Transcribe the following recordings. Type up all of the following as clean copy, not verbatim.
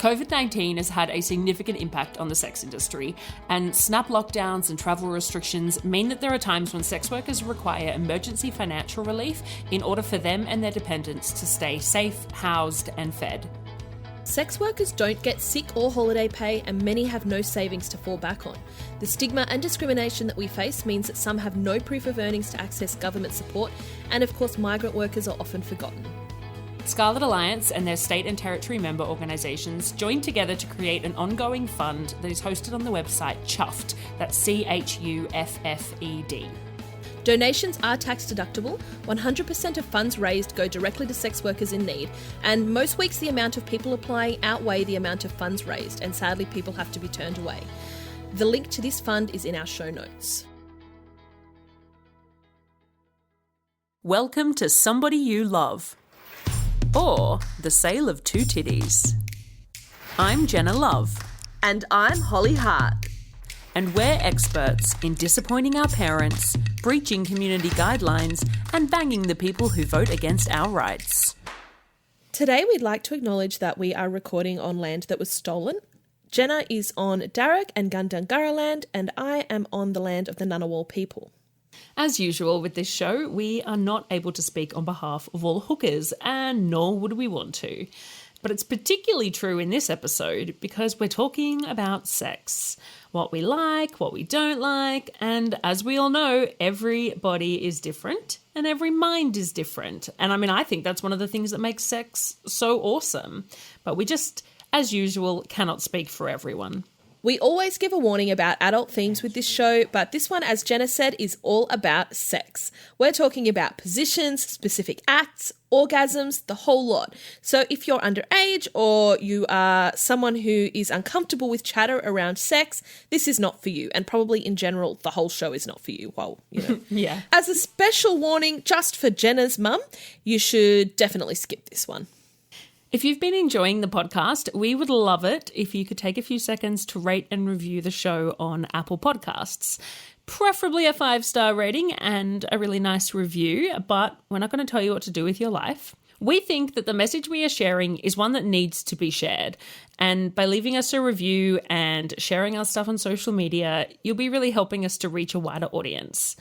COVID-19 has had a significant impact on the sex industry, and snap lockdowns and travel restrictions mean that there are times when sex workers require emergency financial relief in order for them and their dependents to stay safe, housed, and fed. Sex workers don't get sick or holiday pay, and many have no savings to fall back on. The stigma and discrimination that we face means that some have no proof of earnings to access government support, and of course migrant workers are often forgotten. Scarlet Alliance and their state and territory member organisations joined together to create an ongoing fund that is hosted on the website Chuffed, that's CHUFFED. Donations are tax deductible. 100% of funds raised go directly to sex workers in need, and most weeks the amount of people applying outweigh the amount of funds raised, and sadly people have to be turned away. The link to this fund is in our show notes. Welcome to Somebody You Love, or the sale of two titties. I'm Jenna Love. And I'm Holly Hart. And we're experts in disappointing our parents, breaching community guidelines, and banging the people who vote against our rights. Today we'd like to acknowledge that we are recording on land that was stolen. Jenna is on Darug and Gundungurra land, and I am on the land of the Ngunnawal people. As usual with this show, we are not able to speak on behalf of all hookers, and nor would we want to. But it's particularly true in this episode because we're talking about sex. What we like, what we don't like, and as we all know, everybody is different and every mind is different. And I mean, I think that's one of the things that makes sex so awesome. But we just, as usual, cannot speak for everyone. We always give a warning about adult themes with this show, but this one, as Jenna said, is all about sex. We're talking about positions, specific acts, orgasms, the whole lot. So if you're underage or you are someone who is uncomfortable with chatter around sex, this is not for you. And probably in general, the whole show is not for you. Well, you know. Yeah. As a special warning, just for Jenna's mum, you should definitely skip this one. If you've been enjoying the podcast, we would love it if you could take a few seconds to rate and review the show on Apple Podcasts. Preferably a 5-star rating and a really nice review, but we're not going to tell you what to do with your life. We think that the message we are sharing is one that needs to be shared. And by leaving us a review and sharing our stuff on social media, you'll be really helping us to reach a wider audience.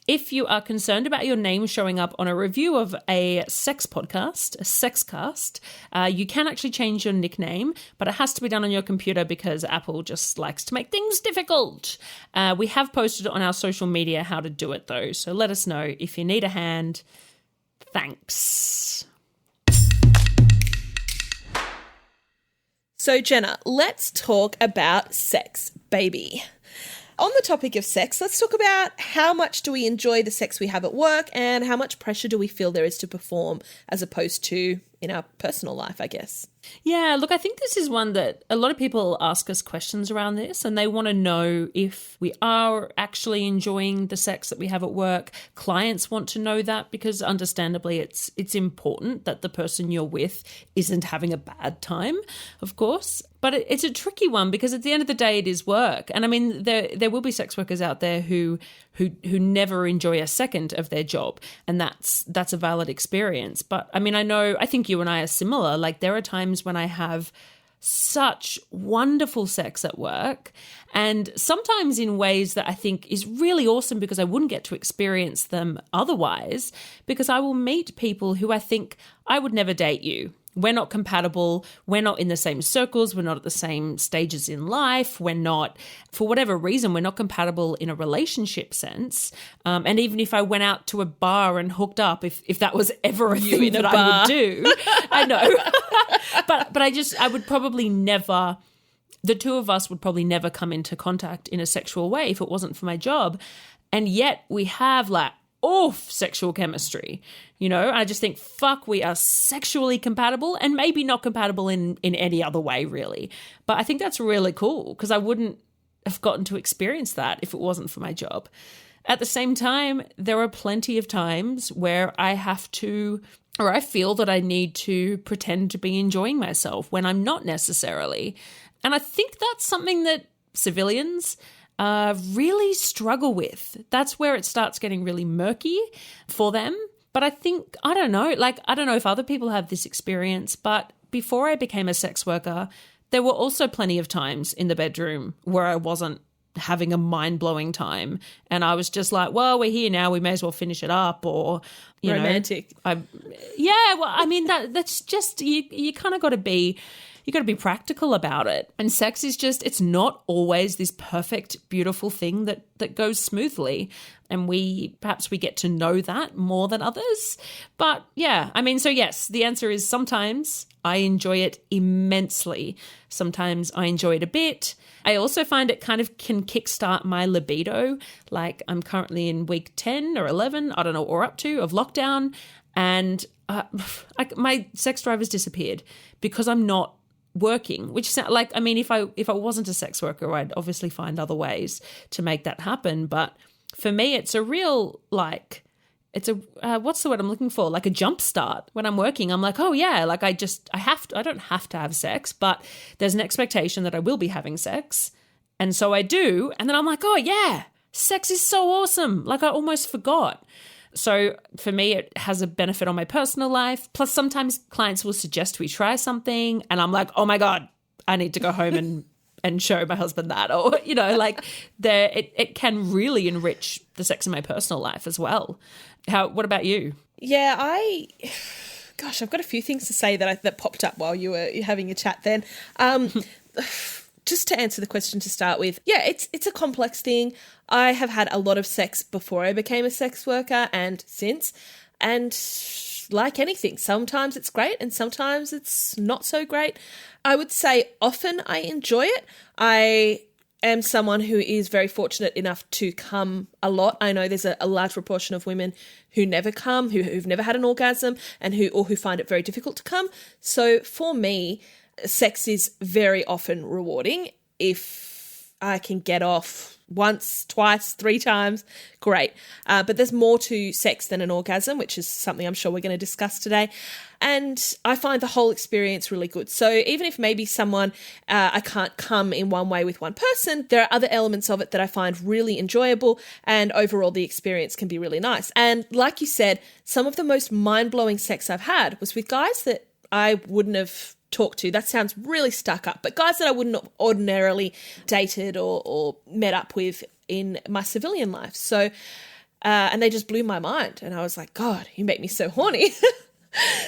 If you are concerned about your name showing up on a review of a sex podcast, a sexcast, you can actually change your nickname, but it has to be done on your computer because Apple just likes to make things difficult. We have posted on our social media how to do it though, so let us know if you need a hand. Thanks. So Jenna, let's talk about sex, baby. On the topic of sex, let's talk about how much do we enjoy the sex we have at work and how much pressure do we feel there is to perform as opposed to in our personal life, I guess. Yeah, look, I think this is one that a lot of people ask us questions around this and they want to know if we are actually enjoying the sex that we have at work. Clients want to know that because understandably it's important that the person you're with isn't having a bad time, of course. But it's a tricky one because at the end of the day, it is work. And I mean, there will be sex workers out there who never enjoy a second of their job. And that's a valid experience. But I mean, I think you and I are similar. Like there are times when I have such wonderful sex at work and sometimes in ways that I think is really awesome because I wouldn't get to experience them otherwise because I will meet people who I think I would never date you. We're not compatible. We're not in the same circles. We're not at the same stages in life. We're not, for whatever reason, we're not compatible in a relationship sense. And even if I went out to a bar and hooked up, if that was ever a thing that I would do, I know. but I would probably never, the two of us would probably never come into contact in a sexual way if it wasn't for my job. And yet we have like, sexual chemistry, you know. I just think, fuck, we are sexually compatible and maybe not compatible in any other way, really. But I think that's really cool because I wouldn't have gotten to experience that if it wasn't for my job. At the same time, there are plenty of times where I have to, or I feel that I need to pretend to be enjoying myself when I'm not necessarily. And I think that's something that civilians really struggle with. That's where it starts getting really murky for them. But I think, I don't know if other people have this experience, but before I became a sex worker, there were also plenty of times in the bedroom where I wasn't having a mind-blowing time. And I was just like, well, we're here now. We may as well finish it up. Or, you romantic. know. That's just, you kind of got to be, you got to be practical about it. And sex is just, it's not always this perfect, beautiful thing that goes smoothly. And perhaps we get to know that more than others. But yeah, I mean, so yes, the answer is sometimes I enjoy it immensely. Sometimes I enjoy it a bit. I also find it kind of can kickstart my libido. Like I'm currently in week 10 or 11, I don't know what we're up to, of lockdown. And my sex drive has disappeared because I'm not working, which like, I mean, if I wasn't a sex worker, I'd obviously find other ways to make that happen. But for me, it's a real, like, it's a, what's the word I'm looking for? Like a jump start. When I'm working, I'm like, oh yeah, like I don't have to have sex, but there's an expectation that I will be having sex. And so I do. And then I'm like, oh yeah, sex is so awesome. Like I almost forgot. So for me, it has a benefit on my personal life. Plus sometimes clients will suggest we try something and I'm like, oh my God, I need to go home and show my husband that. Or, you know, like it can really enrich the sex in my personal life as well. What about you? Yeah, I've got a few things to say that popped up while you were having a chat then. Just to answer the question to start with, yeah, it's a complex thing. I have had a lot of sex before I became a sex worker and since. And like anything, sometimes it's great and sometimes it's not so great. I would say often I enjoy it. I am someone who is very fortunate enough to come a lot. I know there's a large proportion of women who never come, who've never had an orgasm and who find it very difficult to come. So for me, sex is very often rewarding. If I can get off once, twice, 3 times, great. But there's more to sex than an orgasm, which is something I'm sure we're going to discuss today. And I find the whole experience really good. So even if maybe someone, I can't come in one way with one person, there are other elements of it that I find really enjoyable, and overall the experience can be really nice. And like you said, some of the most mind-blowing sex I've had was with guys that I wouldn't have talked to. That sounds really stuck up, but guys that I wouldn't have ordinarily dated or met up with in my civilian life. So, and they just blew my mind. And I was like, God, you make me so horny.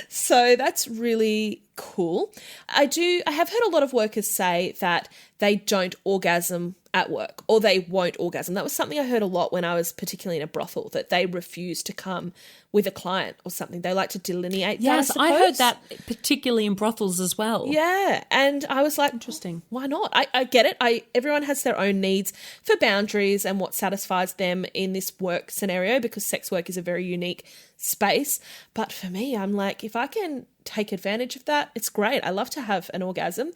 So that's really cool. I have heard a lot of workers say that they don't orgasm at work or they won't orgasm. That was something I heard a lot when I was particularly in a brothel, that they refuse to come with a client or something. They like to delineate that. Yes, I heard that particularly in brothels as well. Yeah, and I was like, interesting. Why not? I get it. Everyone has their own needs for boundaries and what satisfies them in this work scenario, because sex work is a very unique space. But for me, I'm like, if I can take advantage of that, it's great. I love to have an orgasm.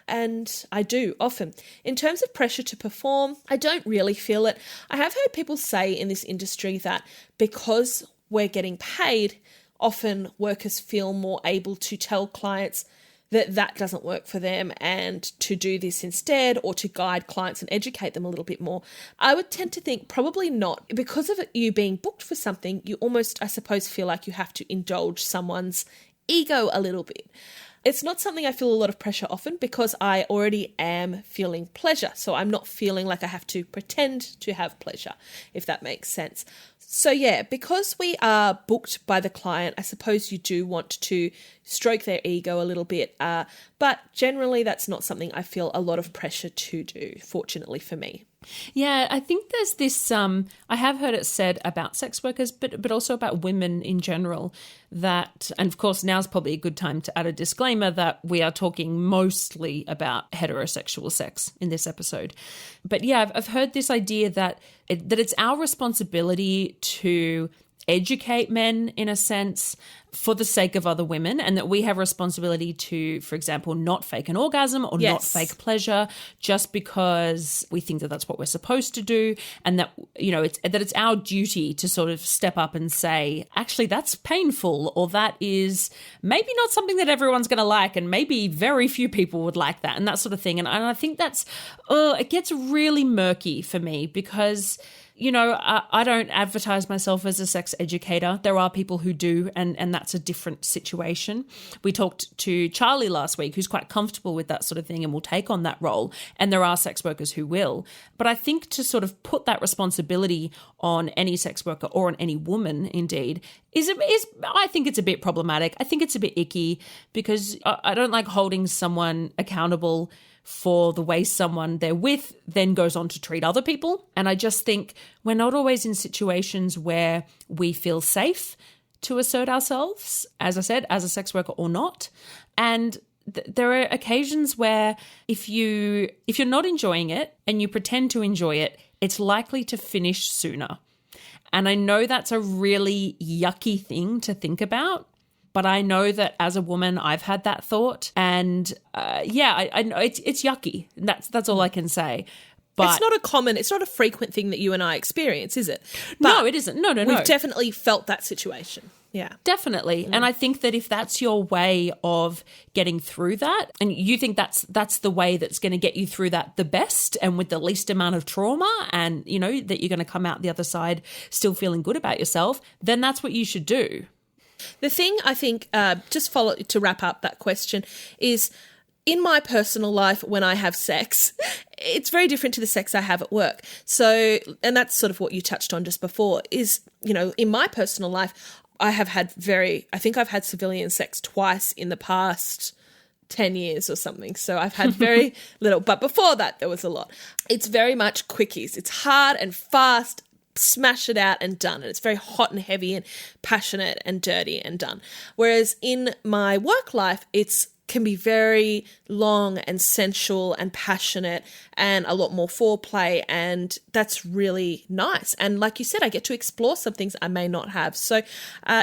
And I do often. In terms of pressure to perform, I don't really feel it. I have heard people say in this industry that because we're getting paid, often workers feel more able to tell clients that doesn't work for them and to do this instead, or to guide clients and educate them a little bit more. I would tend to think probably not. Because of you being booked for something, you almost, I suppose, feel like you have to indulge someone's ego a little bit. It's not something I feel a lot of pressure often because I already am feeling pleasure. So I'm not feeling like I have to pretend to have pleasure, if that makes sense. So yeah, because we are booked by the client, I suppose you do want to stroke their ego a little bit. But generally that's not something I feel a lot of pressure to do, fortunately for me. Yeah, I think there's this, I have heard it said about sex workers, but also about women in general, that, and of course now's probably a good time to add a disclaimer that we are talking mostly about heterosexual sex in this episode. But yeah, I've heard this idea that it's our responsibility to educate men in a sense for the sake of other women, and that we have a responsibility to, for example, not fake an orgasm or not fake pleasure just because we think that that's what we're supposed to do, and that, you know, it's our duty to sort of step up and say, actually, that's painful, or that is maybe not something that everyone's going to like, and maybe very few people would like that, and that sort of thing. And I think that's, it gets really murky for me, because I don't advertise myself as a sex educator. There are people who do, and that's a different situation. We talked to Charlie last week, who's quite comfortable with that sort of thing and will take on that role, and there are sex workers who will. But I think to sort of put that responsibility on any sex worker or on any woman, indeed, I think it's a bit problematic. I think it's a bit icky because I don't like holding someone accountable for the way someone they're with then goes on to treat other people. And I just think we're not always in situations where we feel safe to assert ourselves, as I said, as a sex worker or not. And there are occasions where if you're not enjoying it and you pretend to enjoy it, it's likely to finish sooner. And I know that's a really yucky thing to think about. But I know that as a woman, I've had that thought, and I know it's yucky. That's all I can say. But it's not a frequent thing that you and I experience, is it? But no, it isn't. No. We've definitely felt that situation. Yeah, definitely. And I think that if that's your way of getting through that, and you think that's the way that's going to get you through that the best and with the least amount of trauma, and that you're going to come out the other side still feeling good about yourself, then that's what you should do. The thing I think, to wrap up that question, is in my personal life when I have sex, it's very different to the sex I have at work. So, and that's sort of what you touched on just before, is, in my personal life, I've had civilian sex twice in the past 10 years or something. So I've had very little, but before that there was a lot. It's very much quickies. It's hard and fast, smash it out and done. And it's very hot and heavy and passionate and dirty and done. Whereas in my work life, can be very long and sensual and passionate and a lot more foreplay, and that's really nice. And like you said, I get to explore some things I may not have. So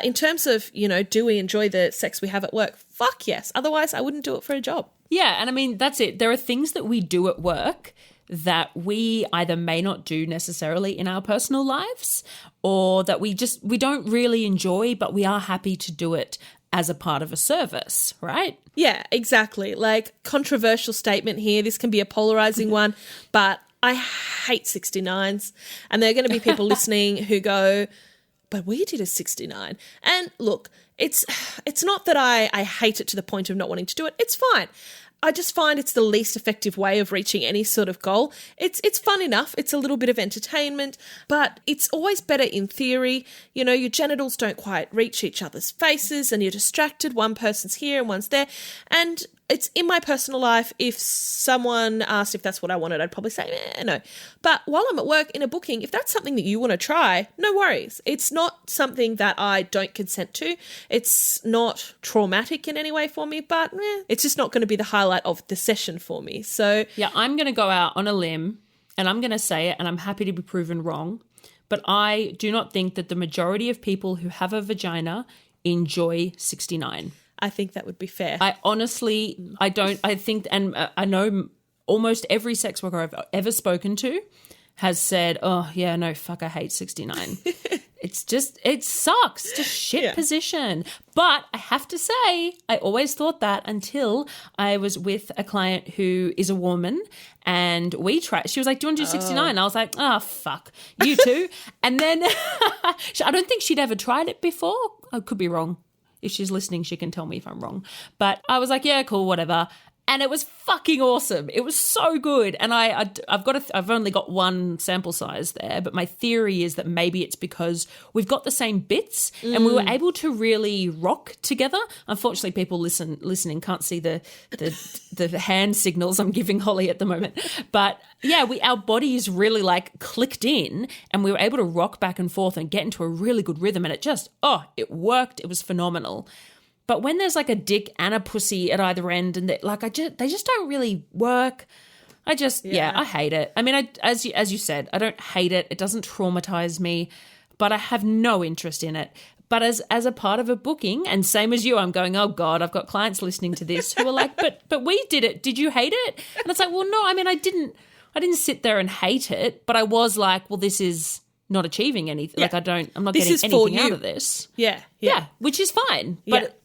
in terms of, do we enjoy the sex we have at work? Fuck yes. Otherwise, I wouldn't do it for a job. Yeah, and I mean, that's it. There are things that we do at work that we either may not do necessarily in our personal lives, or that we don't really enjoy, but we are happy to do it as a part of a service, right? Yeah, exactly. Like, controversial statement here. This can be a polarizing one, but I hate 69s. And there are going to be people listening who go, but we did a 69. And look, it's not that I hate it to the point of not wanting to do it. It's fine. I just find it's the least effective way of reaching any sort of goal. It's fun enough. It's a little bit of entertainment, but it's always better in theory. Your genitals don't quite reach each other's faces and you're distracted. One person's here and one's there. And it's in my personal life, if someone asked if that's what I wanted, I'd probably say, no. But while I'm at work in a booking, if that's something that you want to try, no worries. It's not something that I don't consent to. It's not traumatic in any way for me, but it's just not going to be the highlight of the session for me. So yeah, I'm going to go out on a limb and I'm going to say it, and I'm happy to be proven wrong, but I do not think that the majority of people who have a vagina enjoy 69. I think that would be fair. I think, and I know almost every sex worker I've ever spoken to has said, oh, yeah, no, fuck, I hate 69. It sucks. It's a shit position. But I have to say, I always thought that until I was with a client who is a woman, and we tried. She was like, do you want to do 69? I was like, oh, fuck, you too. And then I don't think she'd ever tried it before. I could be wrong. If she's listening, she can tell me if I'm wrong. But I was like, yeah, cool, whatever. And it was fucking awesome. It was so good. And I've only got one sample size there, but my theory is that maybe it's because we've got the same bits and we were able to really rock together. Unfortunately, people listening can't see the hand signals I'm giving Holly at the moment. But yeah, our bodies really like clicked in and we were able to rock back and forth and get into a really good rhythm. And it worked. It was phenomenal. But when there's like a dick and a pussy at either end, and they just don't really work. I hate it. I mean, as you said, I don't hate it. It doesn't traumatize me, but I have no interest in it. But as a part of a booking, and same as you, I'm going, oh God, I've got clients listening to this who are like, but we did it. Did you hate it? And it's like, well, no, I mean, I didn't sit there and hate it, but I was like, well, this is not achieving anything. Yeah. Like I'm not getting anything out of this. Yeah, which is fine. But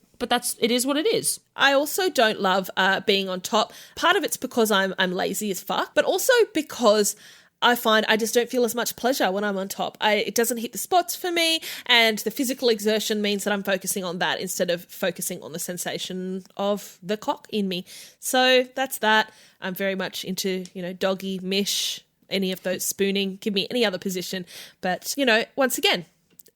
it is what it is. I also don't love being on top. Part of it's because I'm lazy as fuck, but also because I find I just don't feel as much pleasure when I'm on top. It doesn't hit the spots for me, and the physical exertion means that I'm focusing on that instead of focusing on the sensation of the cock in me. So that's that. I'm very much into, doggy, mish, any of those, spooning, give me any other position. But, once again,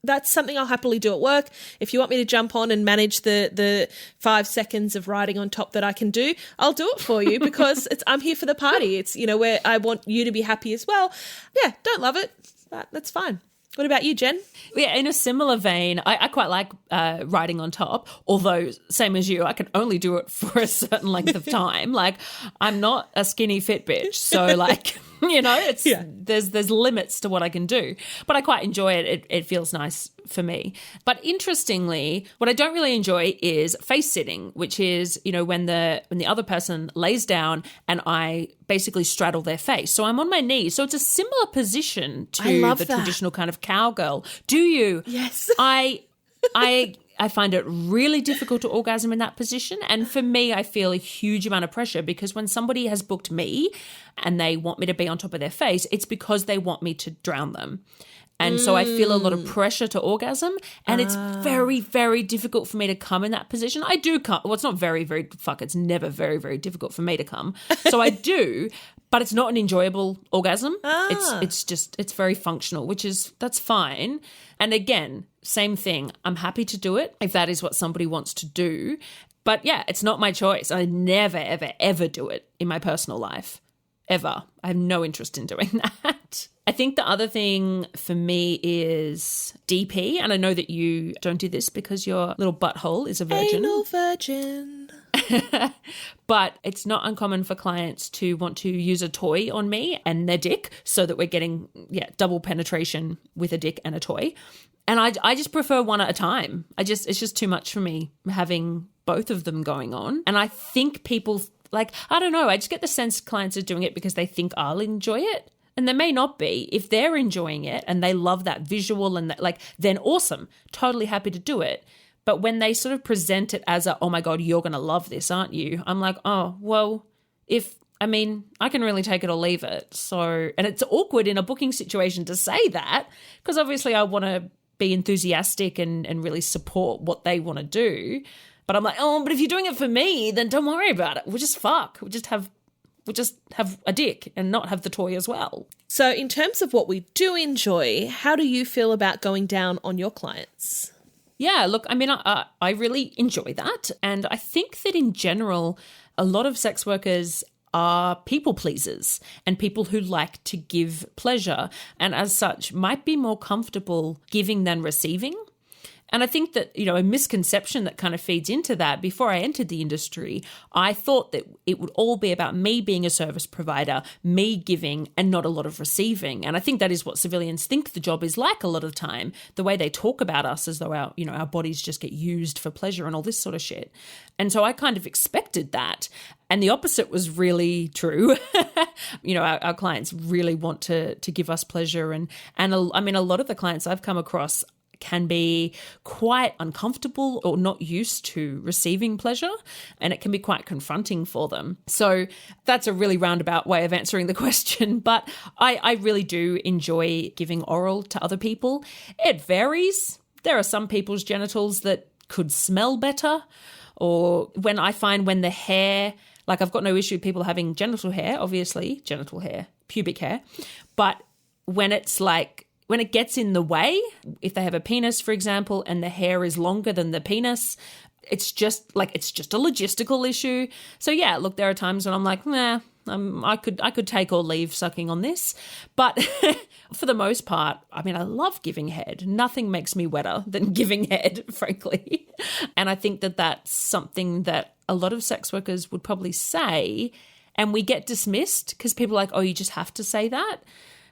that's something I'll happily do at work. If you want me to jump on and manage the 5 seconds of riding on top that I can do, I'll do it for you because I'm here for the party. It's, where I want you to be happy as well. Yeah, don't love it, but that's fine. What about you, Jen? Yeah, in a similar vein, I quite like riding on top, although same as you, I can only do it for a certain length of time. Like, I'm not a skinny fit bitch, so like, there's limits to what I can do. But I quite enjoy it. It feels nice for me. But interestingly, what I don't really enjoy is face sitting, which is, when the other person lays down and I basically straddle their face. So I'm on my knees. So it's a similar position to the traditional kind of cowgirl. Do you? Yes. I find it really difficult to orgasm in that position. And for me, I feel a huge amount of pressure because when somebody has booked me and they want me to be on top of their face, it's because they want me to drown them. And so I feel a lot of pressure to orgasm, and it's very, very difficult for me to come in that position. I do come. Well, it's not it's never very, very difficult for me to come. So I do, but it's not an enjoyable orgasm. It's very functional, that's fine. And again, same thing. I'm happy to do it if that is what somebody wants to do. But yeah, it's not my choice. I never, ever, ever do it in my personal life. Ever. I have no interest in doing that. I think the other thing for me is DP, and I know that you don't do this because your little butthole is a virgin. Anal virgin. But it's not uncommon for clients to want to use a toy on me and their dick so that we're getting double penetration with a dick and a toy. And I just prefer one at a time. It's just too much for me having both of them going on. And I think people, I don't know, I just get the sense clients are doing it because they think I'll enjoy it. And they may not be. If they're enjoying it and they love that visual and then awesome, totally happy to do it. But when they sort of present it as oh my God, you're going to love this, aren't you? I'm like, oh, well, I can really take it or leave it. So, and it's awkward in a booking situation to say that because obviously I want to be enthusiastic and really support what they want to do. But I'm like, oh, but if you're doing it for me, then don't worry about it. We'll just fuck. We'll just have a dick and not have the toy as well. So in terms of what we do enjoy, how do you feel about going down on your clients? Yeah, look, I really enjoy that. And I think that in general, a lot of sex workers are people pleasers and people who like to give pleasure and as such might be more comfortable giving than receiving. And I think that, a misconception that kind of feeds into that, before I entered the industry, I thought that it would all be about me being a service provider, me giving and not a lot of receiving. And I think that is what civilians think the job is like a lot of the time, the way they talk about us as though our bodies just get used for pleasure and all this sort of shit. And so I kind of expected that. And the opposite was really true. Our clients really want to give us pleasure. And a lot of the clients I've come across can be quite uncomfortable or not used to receiving pleasure, and it can be quite confronting for them. So that's a really roundabout way of answering the question, but I really do enjoy giving oral to other people. It varies. There are some people's genitals that could smell better, or when the hair, I've got no issue with people having genital hair, pubic hair, but when it gets in the way, if they have a penis, for example, and the hair is longer than the penis, it's just a logistical issue. So yeah, look, there are times when I'm like, nah, I could take or leave sucking on this. But for the most part, I love giving head. Nothing makes me wetter than giving head, frankly. And I think that that's something that a lot of sex workers would probably say, and we get dismissed because people are like, oh, you just have to say that.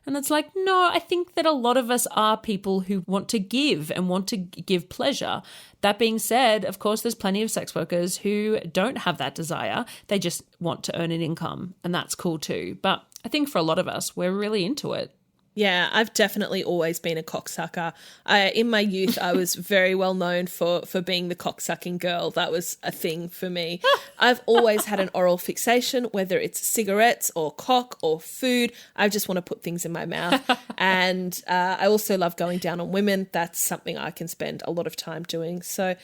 And it's like, no, I think that a lot of us are people who want to give and want to give pleasure. That being said, of course, there's plenty of sex workers who don't have that desire. They just want to earn an income, and that's cool too. But I think for a lot of us, we're really into it. Yeah, I've definitely always been a cocksucker. In my youth, I was very well known for being the cocksucking girl. That was a thing for me. I've always had an oral fixation, whether it's cigarettes or cock or food. I just want to put things in my mouth. And I also love going down on women. That's something I can spend a lot of time doing. So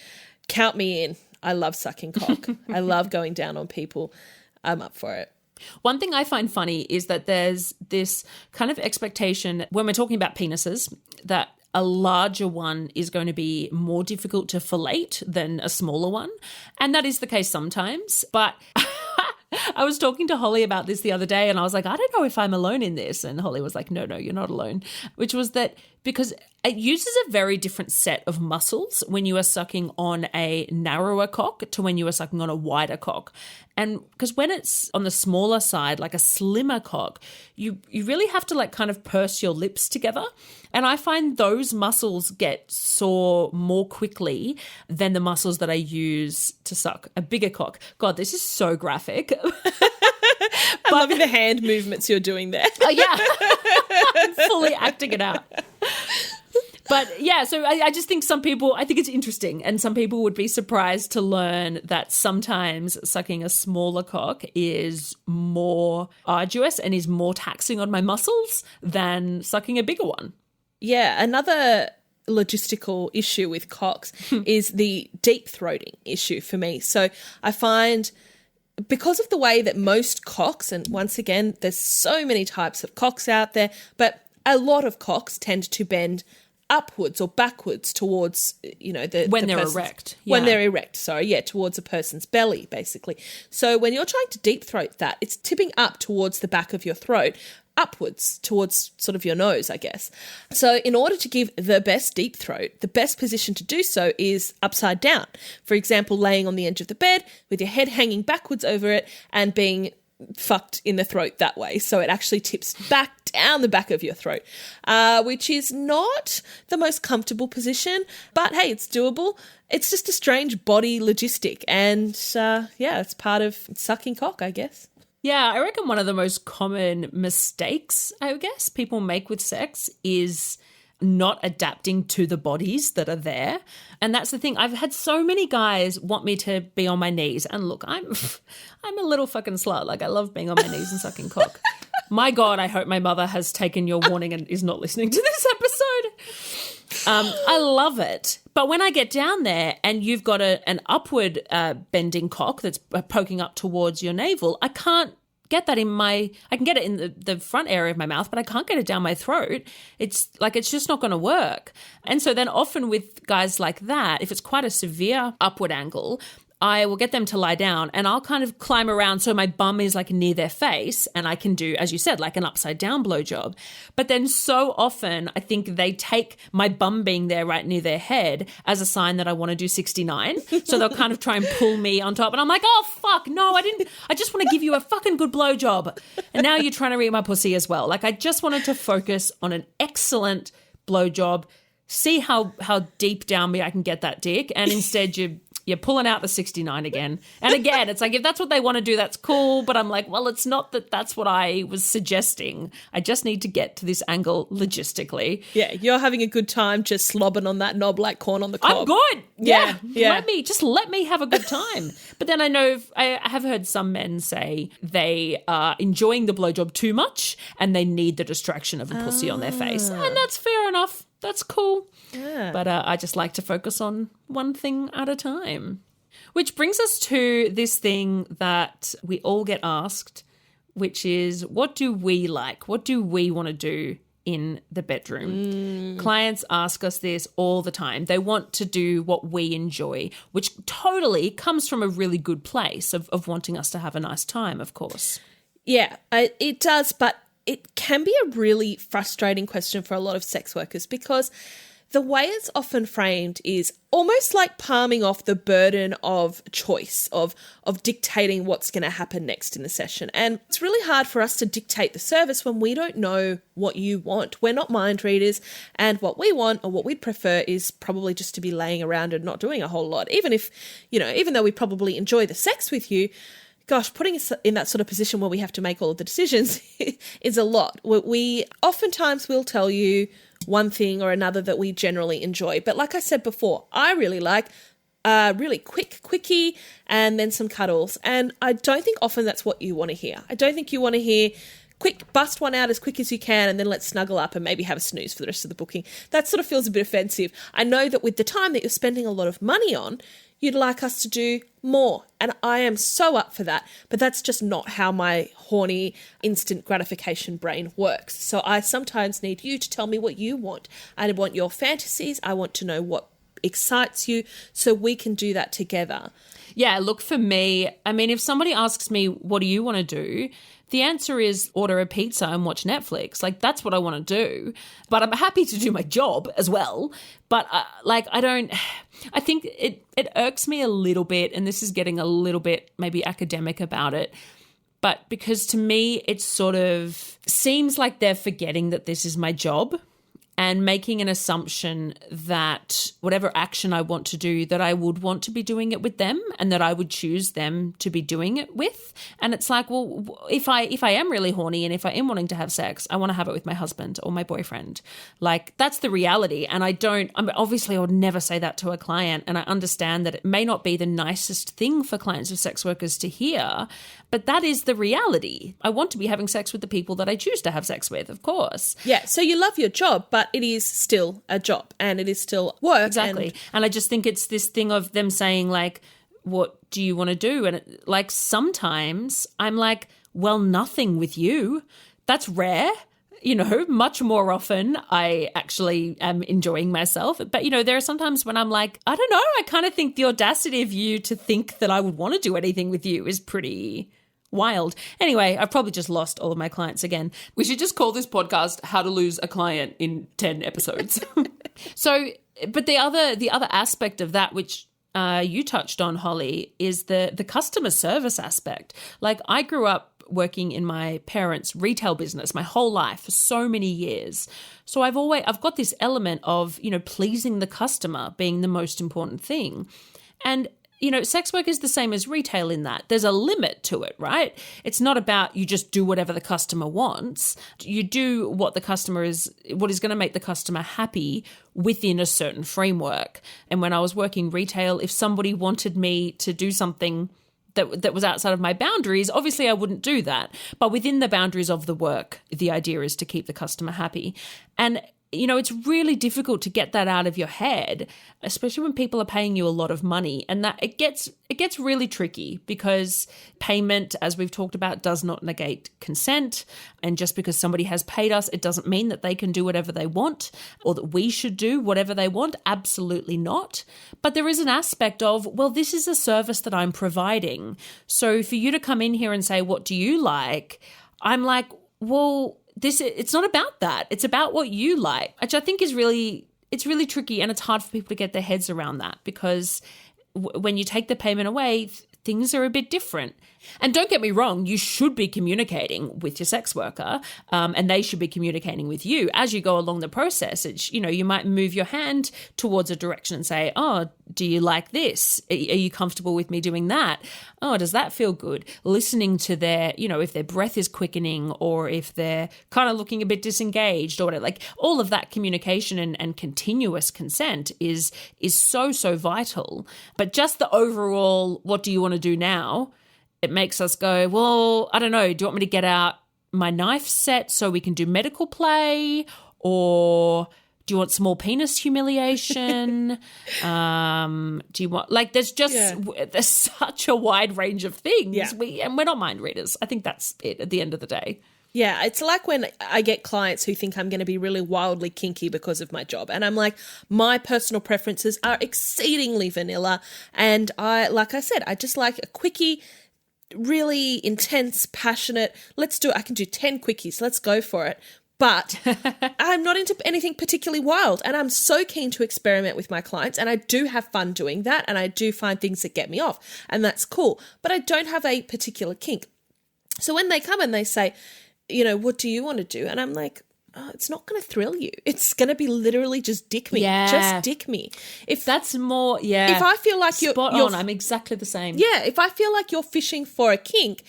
count me in. I love sucking cock. I love going down on people. I'm up for it. One thing I find funny is that there's this kind of expectation when we're talking about penises that a larger one is going to be more difficult to fellate than a smaller one. And that is the case sometimes. But I was talking to Holly about this the other day and I was like, I don't know if I'm alone in this. And Holly was like, no, you're not alone. Which was that because it uses a very different set of muscles when you are sucking on a narrower cock to when you are sucking on a wider cock. And because when it's on the smaller side, like a slimmer cock, you really have to like kind of purse your lips together. And I find those muscles get sore more quickly than the muscles that I use to suck a bigger cock. God, this is so graphic. I'm loving the hand movements you're doing there. Oh, yeah. I'm fully acting it out. But yeah, so I just think I think it's interesting, and some people would be surprised to learn that sometimes sucking a smaller cock is more arduous and is more taxing on my muscles than sucking a bigger one. Yeah, another logistical issue with cocks is the deep throating issue for me. So I find because of the way that most cocks, and once again, there's so many types of cocks out there, but a lot of cocks tend to bend upwards or backwards towards, when they're erect. Yeah. When they're erect, towards a person's belly, basically. So when you're trying to deep throat that, it's tipping up towards the back of your throat, upwards towards sort of your nose, I guess. So in order to give the best deep throat, the best position to do so is upside down. For example, laying on the edge of the bed with your head hanging backwards over it and being fucked in the throat that way. So it actually tips back down the back of your throat, which is not the most comfortable position, but hey, it's doable. It's just a strange body logistic. And it's part of sucking cock, I guess. Yeah, I reckon one of the most common mistakes, I guess, people make with sex is not adapting to the bodies that are there. And that's the thing. I've had so many guys want me to be on my knees. And look, I'm a little fucking slut. Like, I love being on my knees and sucking cock. My God, I hope my mother has taken your warning and is not listening to this episode. I love it. But when I get down there and you've got an upward bending cock that's poking up towards your navel, I can't get that I can get it in the front area of my mouth, but I can't get it down my throat. It's just not going to work. And so then often with guys like that, if it's quite a severe upward angle, I will get them to lie down and I'll kind of climb around so my bum is like near their face and I can do, as you said, like an upside down blowjob. But then so often I think they take my bum being there right near their head as a sign that I want to do 69. So they'll kind of try and pull me on top and I'm like, oh, fuck, no, I just want to give you a fucking good blowjob. And now you're trying to eat my pussy as well. Like I just wanted to focus on an excellent blowjob, see how deep down me I can get that dick. And instead you're pulling out the 69 again. And again, it's like, if that's what they want to do, that's cool. But I'm like, well, it's not that's what I was suggesting. I just need to get to this angle logistically. Yeah, you're having a good time just slobbing on that knob like corn on the cob. I'm good. Yeah. Let me have a good time. But then I have heard some men say they are enjoying the blowjob too much and they need the distraction of a pussy on their face. And that's fair enough. That's cool. Yeah. But I just like to focus on one thing at a time. Which brings us to this thing that we all get asked, which is, what do we like? What do we want to do in the bedroom? Clients ask us this all the time. They want to do what we enjoy, which totally comes from a really good place of wanting us to have a nice time, of course. Yeah, it does, but it can be a really frustrating question for a lot of sex workers because the way it's often framed is almost like palming off the burden of choice, of dictating what's going to happen next in the session. And it's really hard for us to dictate the service when we don't know what you want. We're not mind readers, and what we want or what we'd prefer is probably just to be laying around and not doing a whole lot. Even though we probably enjoy the sex with you, gosh, putting us in that sort of position where we have to make all of the decisions is a lot. We oftentimes will tell you one thing or another that we generally enjoy. But like I said before, I really like really quickie, and then some cuddles. And I don't think often that's what you want to hear. I don't think you want to hear quick, bust one out as quick as you can and then let's snuggle up and maybe have a snooze for the rest of the booking. That sort of feels a bit offensive. I know that with the time that you're spending a lot of money on, you'd like us to do more. And I am so up for that. But that's just not how my horny, instant gratification brain works. So I sometimes need you to tell me what you want. I want your fantasies. I want to know what excites you so we can do that together. Yeah, look, for me, I mean, if somebody asks me, what do you want to do? The answer is order a pizza and watch Netflix. Like, that's what I want to do. But I'm happy to do my job as well. But I think it irks me a little bit, and this is getting a little bit maybe academic about it. But because to me, it sort of seems like they're forgetting that this is my job and making an assumption that whatever action I want to do, that I would want to be doing it with them and that I would choose them to be doing it with. And it's like, well, if I am really horny and if I am wanting to have sex, I want to have it with my husband or my boyfriend. Like, that's the reality. And obviously I would never say that to a client. And I understand that it may not be the nicest thing for clients of sex workers to hear, but that is the reality. I want to be having sex with the people that I choose to have sex with, of course. Yeah, so you love your job, but it is still a job and it is still work. Exactly. And I just think it's this thing of them saying, like, what do you want to do? And like, sometimes I'm like, well, nothing with you. That's rare. Much more often I actually am enjoying myself. But, there are sometimes when I'm like, I don't know, I kind of think the audacity of you to think that I would want to do anything with you is pretty wild. Anyway, I've probably just lost all of my clients again. We should just call this podcast How to Lose a Client in 10 episodes. So, but the other aspect of that, which you touched on, Holly, is the customer service aspect. Like, I grew up working in my parents' retail business my whole life for so many years. So I've got this element of, pleasing the customer being the most important thing. And sex work is the same as retail in that there's a limit to it, right? It's not about you just do whatever the customer wants. You do what is going to make the customer happy within a certain framework. And when I was working retail, if somebody wanted me to do something that was outside of my boundaries, obviously I wouldn't do that. But within the boundaries of the work, the idea is to keep the customer happy. And it's really difficult to get that out of your head, especially when people are paying you a lot of money. And that it gets really tricky because payment, as we've talked about, does not negate consent. And just because somebody has paid us, it doesn't mean that they can do whatever they want or that we should do whatever they want. Absolutely not. But there is an aspect of, well, this is a service that I'm providing. So for you to come in here and say, what do you like? I'm like, well, it's not about that. It's about what you like, which I think it's really tricky, and it's hard for people to get their heads around that because when you take the payment away, things are a bit different. And don't get me wrong, you should be communicating with your sex worker and they should be communicating with you as you go along the process. You might move your hand towards a direction and say, oh, do you like this? Are you comfortable with me doing that? Oh, does that feel good? Listening to their, if their breath is quickening or if they're kind of looking a bit disengaged or whatever, like all of that communication and continuous consent is so, so vital. But just the overall, what do you want to do now? It makes us go, well, I don't know, do you want me to get out my knife set so we can do medical play? Or do you want small penis humiliation? Do you want, like, there's such a wide range of things. Yeah. And we're not mind readers. I think that's it at the end of the day. Yeah, it's like when I get clients who think I'm going to be really wildly kinky because of my job. And I'm like, my personal preferences are exceedingly vanilla. And like I said, I just like a quickie, really intense, passionate, I can do 10 quickies, let's go for it. But I'm not into anything particularly wild, and I'm so keen to experiment with my clients, and I do have fun doing that, and I do find things that get me off, and that's cool. But I don't have a particular kink. So when they come and they say, what do you want to do? And I'm like, it's not going to thrill you. It's going to be literally just dick me. Yeah. Just dick me. If That's more, yeah. If I feel like Spot you're on. I'm exactly the same. yeah, if I feel like you're fishing for a kink,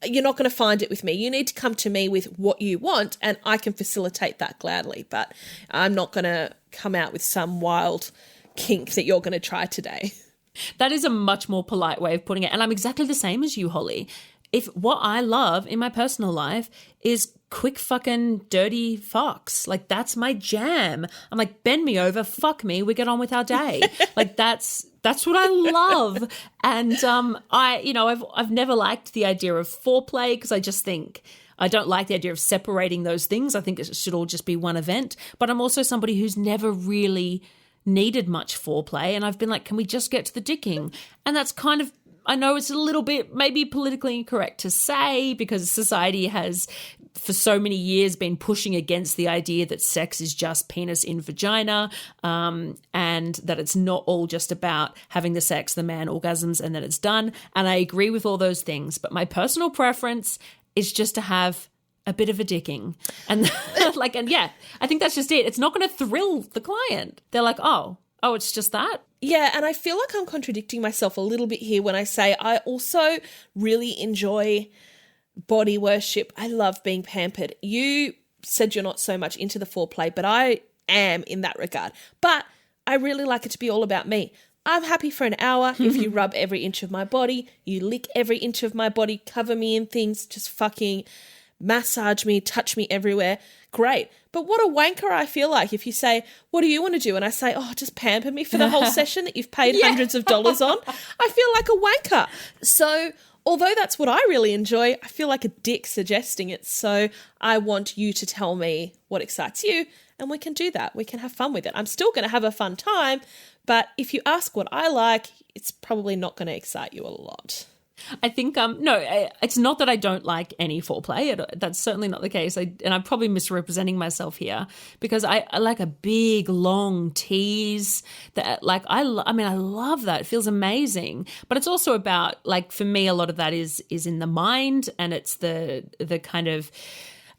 you're not going to find it with me. You need to come to me with what you want, and I can facilitate that gladly. But I'm not going to come out with some wild kink that you're going to try today. That is a much more polite way of putting it. And I'm exactly the same as you, Holly. If what I love in my personal life is quick fucking dirty fucks, like that's my jam. I'm like, bend me over, fuck me, we get on with our day. Like that's what I love. And I've never liked the idea of foreplay because I just think I don't like the idea of separating those things. I think it should all just be one event. But I'm also somebody who's never really needed much foreplay, and I've been like, can we just get to the dicking? And that's kind of, I know it's a little bit maybe politically incorrect to say because society has for so many years been pushing against the idea that sex is just penis in vagina, and that it's not all just about having the sex, the man orgasms, and then it's done. And I agree with all those things, but my personal preference is just to have a bit of a dicking. And I think that's just it. It's not going to thrill the client. They're like, oh, it's just that. Yeah, and I feel like I'm contradicting myself a little bit here when I say I also really enjoy body worship. I love being pampered. You said you're not so much into the foreplay, but I am in that regard. But I really like it to be all about me. I'm happy for an hour if you rub every inch of my body, you lick every inch of my body, cover me in things, just fucking massage me, touch me everywhere. Great. But what a wanker I feel like if you say, what do you want to do? And I say, just pamper me for the whole session that you've paid hundreds of dollars on. I feel like a wanker. So although that's what I really enjoy, I feel like a dick suggesting it. So I want you to tell me what excites you, and we can do that. We can have fun with it. I'm still going to have a fun time, but if you ask what I like, it's probably not going to excite you a lot. I think, no, it's not that I don't like any foreplay. That's certainly not the case. And I'm probably misrepresenting myself here because I like a big, long tease that I love that. It feels amazing. But it's also about, like, for me, a lot of that is in the mind, and it's the kind of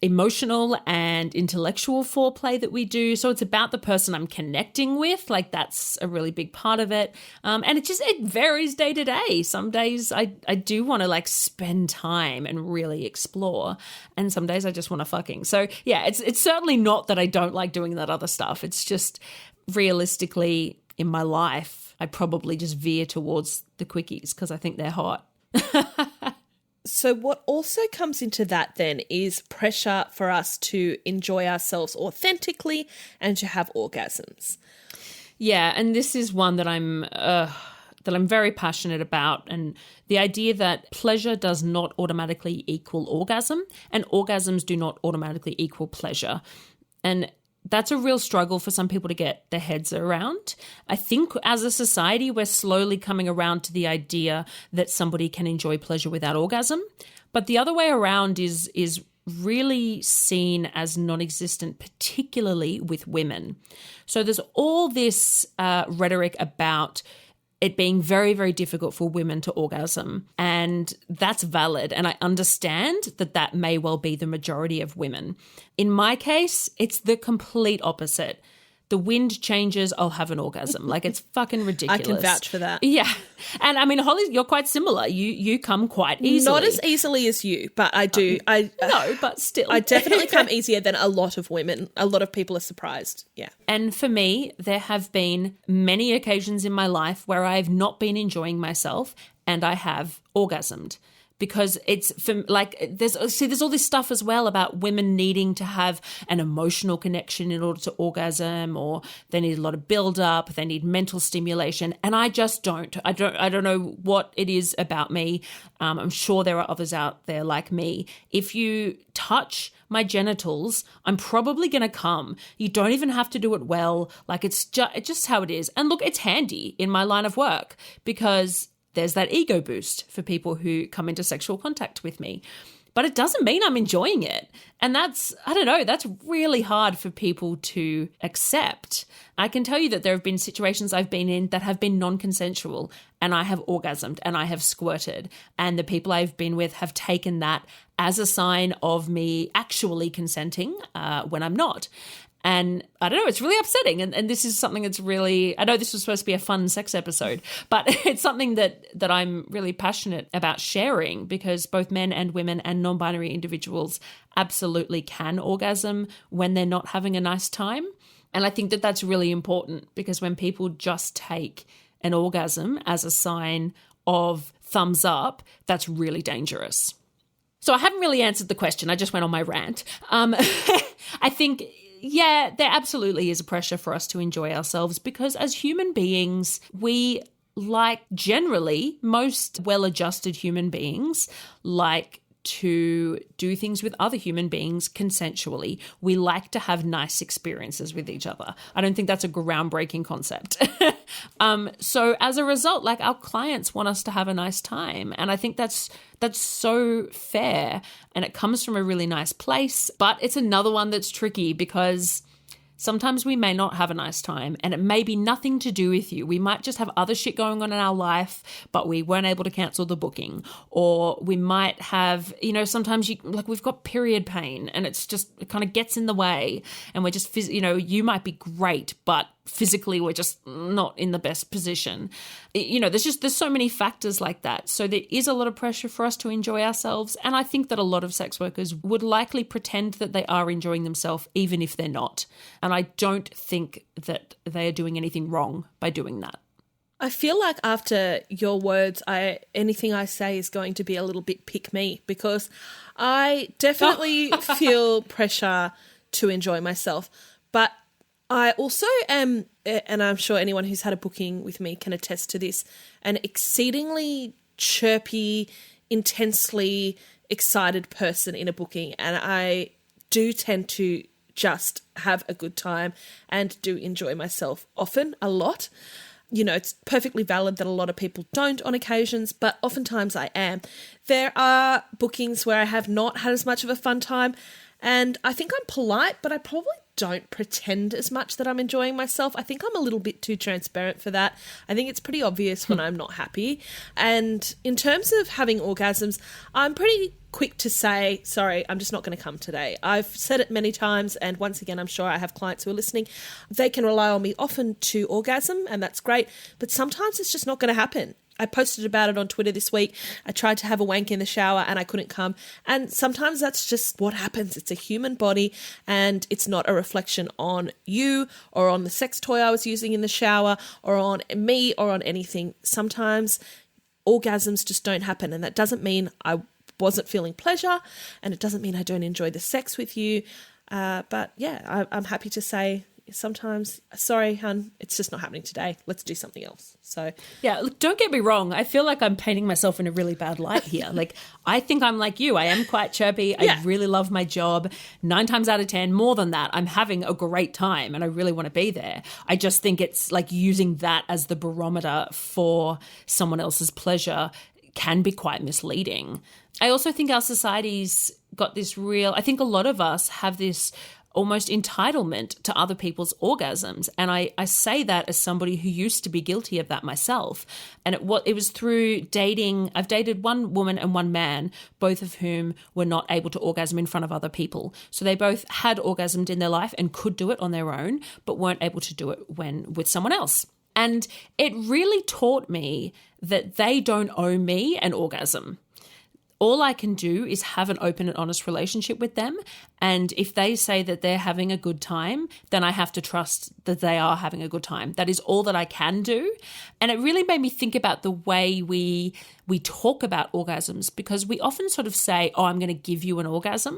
emotional and intellectual foreplay that we do. So it's about the person I'm connecting with. Like, that's a really big part of it. And it varies day to day. Some days I do want to like spend time and really explore. And some days I just want to fucking. So yeah, it's certainly not that I don't like doing that other stuff. It's just realistically in my life, I probably just veer towards the quickies because I think they're hot. So what also comes into that then is pressure for us to enjoy ourselves authentically and to have orgasms. Yeah, and this is one that I'm very passionate about, and the idea that pleasure does not automatically equal orgasm, and orgasms do not automatically equal pleasure. And that's a real struggle for some people to get their heads around. I think as a society, we're slowly coming around to the idea that somebody can enjoy pleasure without orgasm. But the other way around is really seen as non-existent, particularly with women. So there's all this rhetoric about it being very, very difficult for women to orgasm. And that's valid. And I understand that may well be the majority of women. In my case, it's the complete opposite. The wind changes, I'll have an orgasm. Like, it's fucking ridiculous. I can vouch for that. Yeah. And I mean, Holly, you're quite similar. You come quite easily. Not as easily as you, but I do. No, but still. I definitely come easier than a lot of women. A lot of people are surprised. Yeah. And for me, there have been many occasions in my life where I've not been enjoying myself and I have orgasmed. Because it's there's all this stuff as well about women needing to have an emotional connection in order to orgasm, or they need a lot of build up, they need mental stimulation, and I just don't. I don't know what it is about me. I'm sure there are others out there like me. If you touch my genitals, I'm probably going to come. You don't even have to do it well. Like, it's just how it is. And look, it's handy in my line of work because there's that ego boost for people who come into sexual contact with me. but it doesn't mean I'm enjoying it. And that's really hard for people to accept. I can tell you that there have been situations I've been in that have been non-consensual, and I have orgasmed and I have squirted, and the people I've been with have taken that as a sign of me actually consenting when I'm not. And I don't know, it's really upsetting. And this is something that's really, I know this was supposed to be a fun sex episode, but it's something that I'm really passionate about sharing, because both men and women and non-binary individuals absolutely can orgasm when they're not having a nice time. And I think that that's really important, because when people just take an orgasm as a sign of thumbs up, that's really dangerous. So I haven't really answered the question. I just went on my rant. I think, yeah, there absolutely is a pressure for us to enjoy ourselves, because as human beings, we like, generally, most well-adjusted human beings like to do things with other human beings consensually. We like to have nice experiences with each other. I don't think that's a groundbreaking concept. So as a result, like, our clients want us to have a nice time. And I think that's so fair, and it comes from a really nice place. But it's another one that's tricky, because sometimes we may not have a nice time, and it may be nothing to do with you. We might just have other shit going on in our life, but we weren't able to cancel the booking. Or we might have, sometimes we've got period pain, and it kind of gets in the way, and we're just, you might be great, but physically we're just not in the best position. There's so many factors like that. So there is a lot of pressure for us to enjoy ourselves. And I think that a lot of sex workers would likely pretend that they are enjoying themselves, even if they're not. And I don't think that they are doing anything wrong by doing that. I feel like after your words, anything I say is going to be a little bit pick me, because I definitely feel pressure to enjoy myself. But I also am, and I'm sure anyone who's had a booking with me can attest to this, an exceedingly chirpy, intensely excited person in a booking. And I do tend to just have a good time and do enjoy myself often, a lot. It's perfectly valid that a lot of people don't on occasions, but oftentimes I am. There are bookings where I have not had as much of a fun time, and I think I'm polite, but I probably don't pretend as much that I'm enjoying myself. I think I'm a little bit too transparent for that. I think it's pretty obvious when I'm not happy. And in terms of having orgasms, I'm pretty quick to say, sorry, I'm just not going to come today. I've said it many times, and once again, I'm sure I have clients who are listening. They can rely on me often to orgasm, and that's great, but sometimes it's just not going to happen. I posted about it on Twitter this week. I tried to have a wank in the shower and I couldn't come. And sometimes that's just what happens. It's a human body, and it's not a reflection on you or on the sex toy I was using in the shower or on me or on anything. Sometimes orgasms just don't happen, and that doesn't mean I wasn't feeling pleasure, and it doesn't mean I don't enjoy the sex with you. But yeah, I'm happy to say sometimes, sorry, hun, it's just not happening today. Let's do something else. So yeah, look, don't get me wrong. I feel like I'm painting myself in a really bad light here. Like, I think I'm like you. I am quite chirpy. I really love my job. 9 times out of 10, more than that, I'm having a great time and I really want to be there. I just think it's like using that as the barometer for someone else's pleasure can be quite misleading. I also think our society's got this I think a lot of us have this almost entitlement to other people's orgasms. And I say that as somebody who used to be guilty of that myself. And it was through dating. I've dated one woman and one man, both of whom were not able to orgasm in front of other people. So they both had orgasmed in their life and could do it on their own, but weren't able to do it when with someone else. And it really taught me that they don't owe me an orgasm. All I can do is have an open and honest relationship with them. And if they say that they're having a good time, then I have to trust that they are having a good time. That is all that I can do. And it really made me think about the way we talk about orgasms, because we often sort of say, oh, I'm going to give you an orgasm.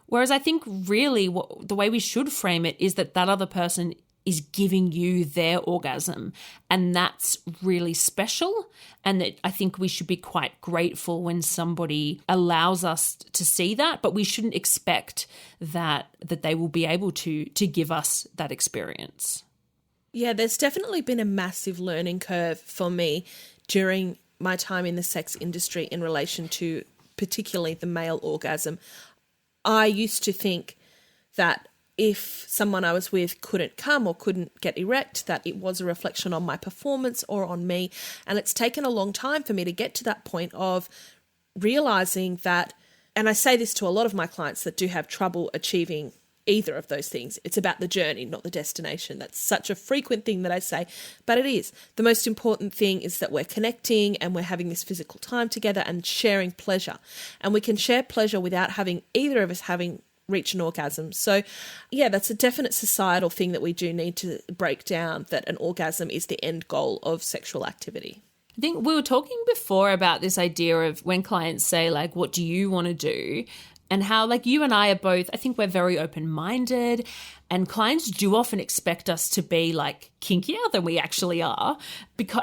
Whereas I think really the way we should frame it is that other person is giving you their orgasm. And that's really special. And that I think we should be quite grateful when somebody allows us to see that, but we shouldn't expect that they will be able to give us that experience. Yeah, there's definitely been a massive learning curve for me during my time in the sex industry in relation to particularly the male orgasm. I used to think that if someone I was with couldn't come or couldn't get erect, that it was a reflection on my performance or on me. And it's taken a long time for me to get to that point of realizing that, and I say this to a lot of my clients that do have trouble achieving either of those things. It's about the journey, not the destination. That's such a frequent thing that I say, but it is. The most important thing is that we're connecting and we're having this physical time together and sharing pleasure. And we can share pleasure without having either of us having reached an orgasm. So yeah, that's a definite societal thing that we do need to break down, that an orgasm is the end goal of sexual activity. I think we were talking before about this idea of when clients say, like, what do you want to do? And how, like, you and I are both, I think we're very open-minded, and clients do often expect us to be, like, kinkier than we actually are.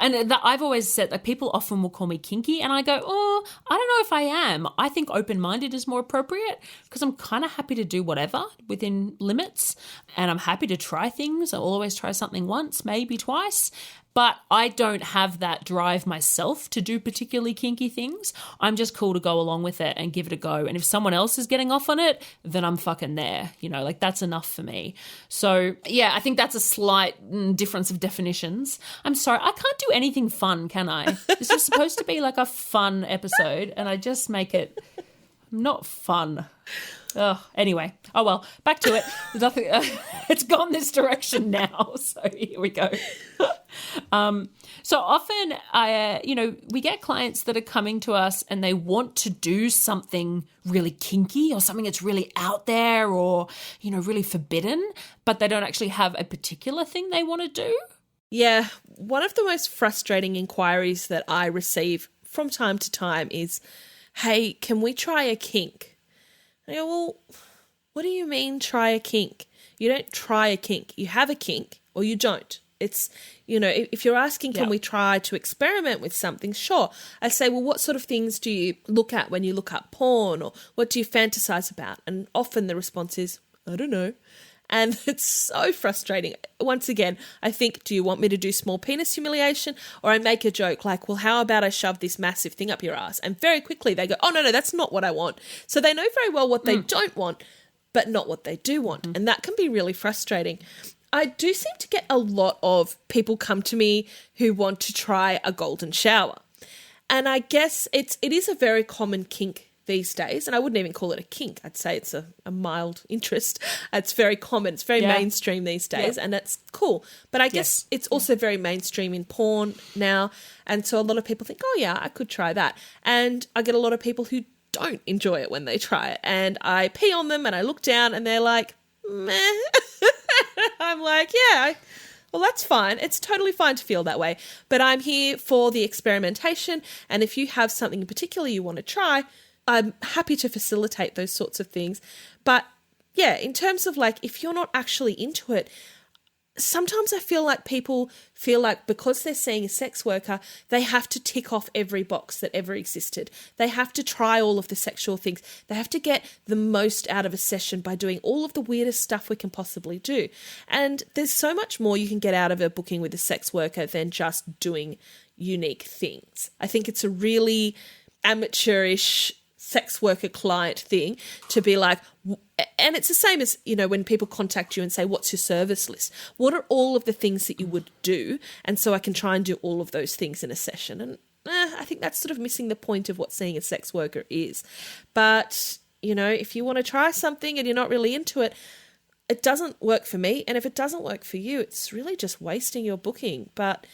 And I've always said, like, people often will call me kinky, and I go, oh, I don't know if I am. I think open-minded is more appropriate because I'm kind of happy to do whatever within limits, and I'm happy to try things. I'll always try something once, maybe twice. But I don't have that drive myself to do particularly kinky things. I'm just cool to go along with it and give it a go. And if someone else is getting off on it, then I'm fucking there. You know, like, that's enough for me. So yeah, I think that's a slight difference of definitions. I'm sorry, I can't do anything fun, can I? This is supposed to be like a fun episode and I just make it not fun. Anyway, oh well, back to it. There's nothing. It's gone this direction now, so here we go. So often, we get clients that are coming to us and they want to do something really kinky or something that's really out there or, really forbidden, but they don't actually have a particular thing they want to do. Yeah, one of the most frustrating inquiries that I receive from time to time is, hey, can we try a kink? I go, well, what do you mean try a kink? You don't try a kink. You have a kink or you don't. It's, if you're asking, can we try to experiment with something? Sure. I say, well, what sort of things do you look at when you look up porn, or what do you fantasize about? And often the response is, I don't know. And it's so frustrating. Once again, I think, do you want me to do small penis humiliation? Or I make a joke like, well, how about I shove this massive thing up your ass? And very quickly they go, oh, no, that's not what I want. So they know very well what they don't want, but not what they do want. And that can be really frustrating. I do seem to get a lot of people come to me who want to try a golden shower. And I guess it is a very common kink these days, and I wouldn't even call it a kink. I'd say it's a mild interest. It's very common. It's very mainstream these days, and that's cool. But I guess it's also very mainstream in porn now, and so a lot of people think, oh yeah, I could try that. And I get a lot of people who don't enjoy it when they try it, and I pee on them and I look down and they're like, meh. I'm like, yeah, well, that's fine. It's totally fine to feel that way, but I'm here for the experimentation, and if you have something in particular you want to try, I'm happy to facilitate those sorts of things. But yeah, in terms of like, if you're not actually into it, sometimes I feel like people feel like because they're seeing a sex worker, they have to tick off every box that ever existed. They have to try all of the sexual things. They have to get the most out of a session by doing all of the weirdest stuff we can possibly do. And there's so much more you can get out of a booking with a sex worker than just doing unique things. I think it's a really amateurish sex worker client thing to be like, and it's the same as, when people contact you and say, what's your service list? What are all of the things that you would do? And so I can try and do all of those things in a session. And I think that's sort of missing the point of what seeing a sex worker is. But, if you want to try something and you're not really into it, it doesn't work for me. And if it doesn't work for you, it's really just wasting your booking. But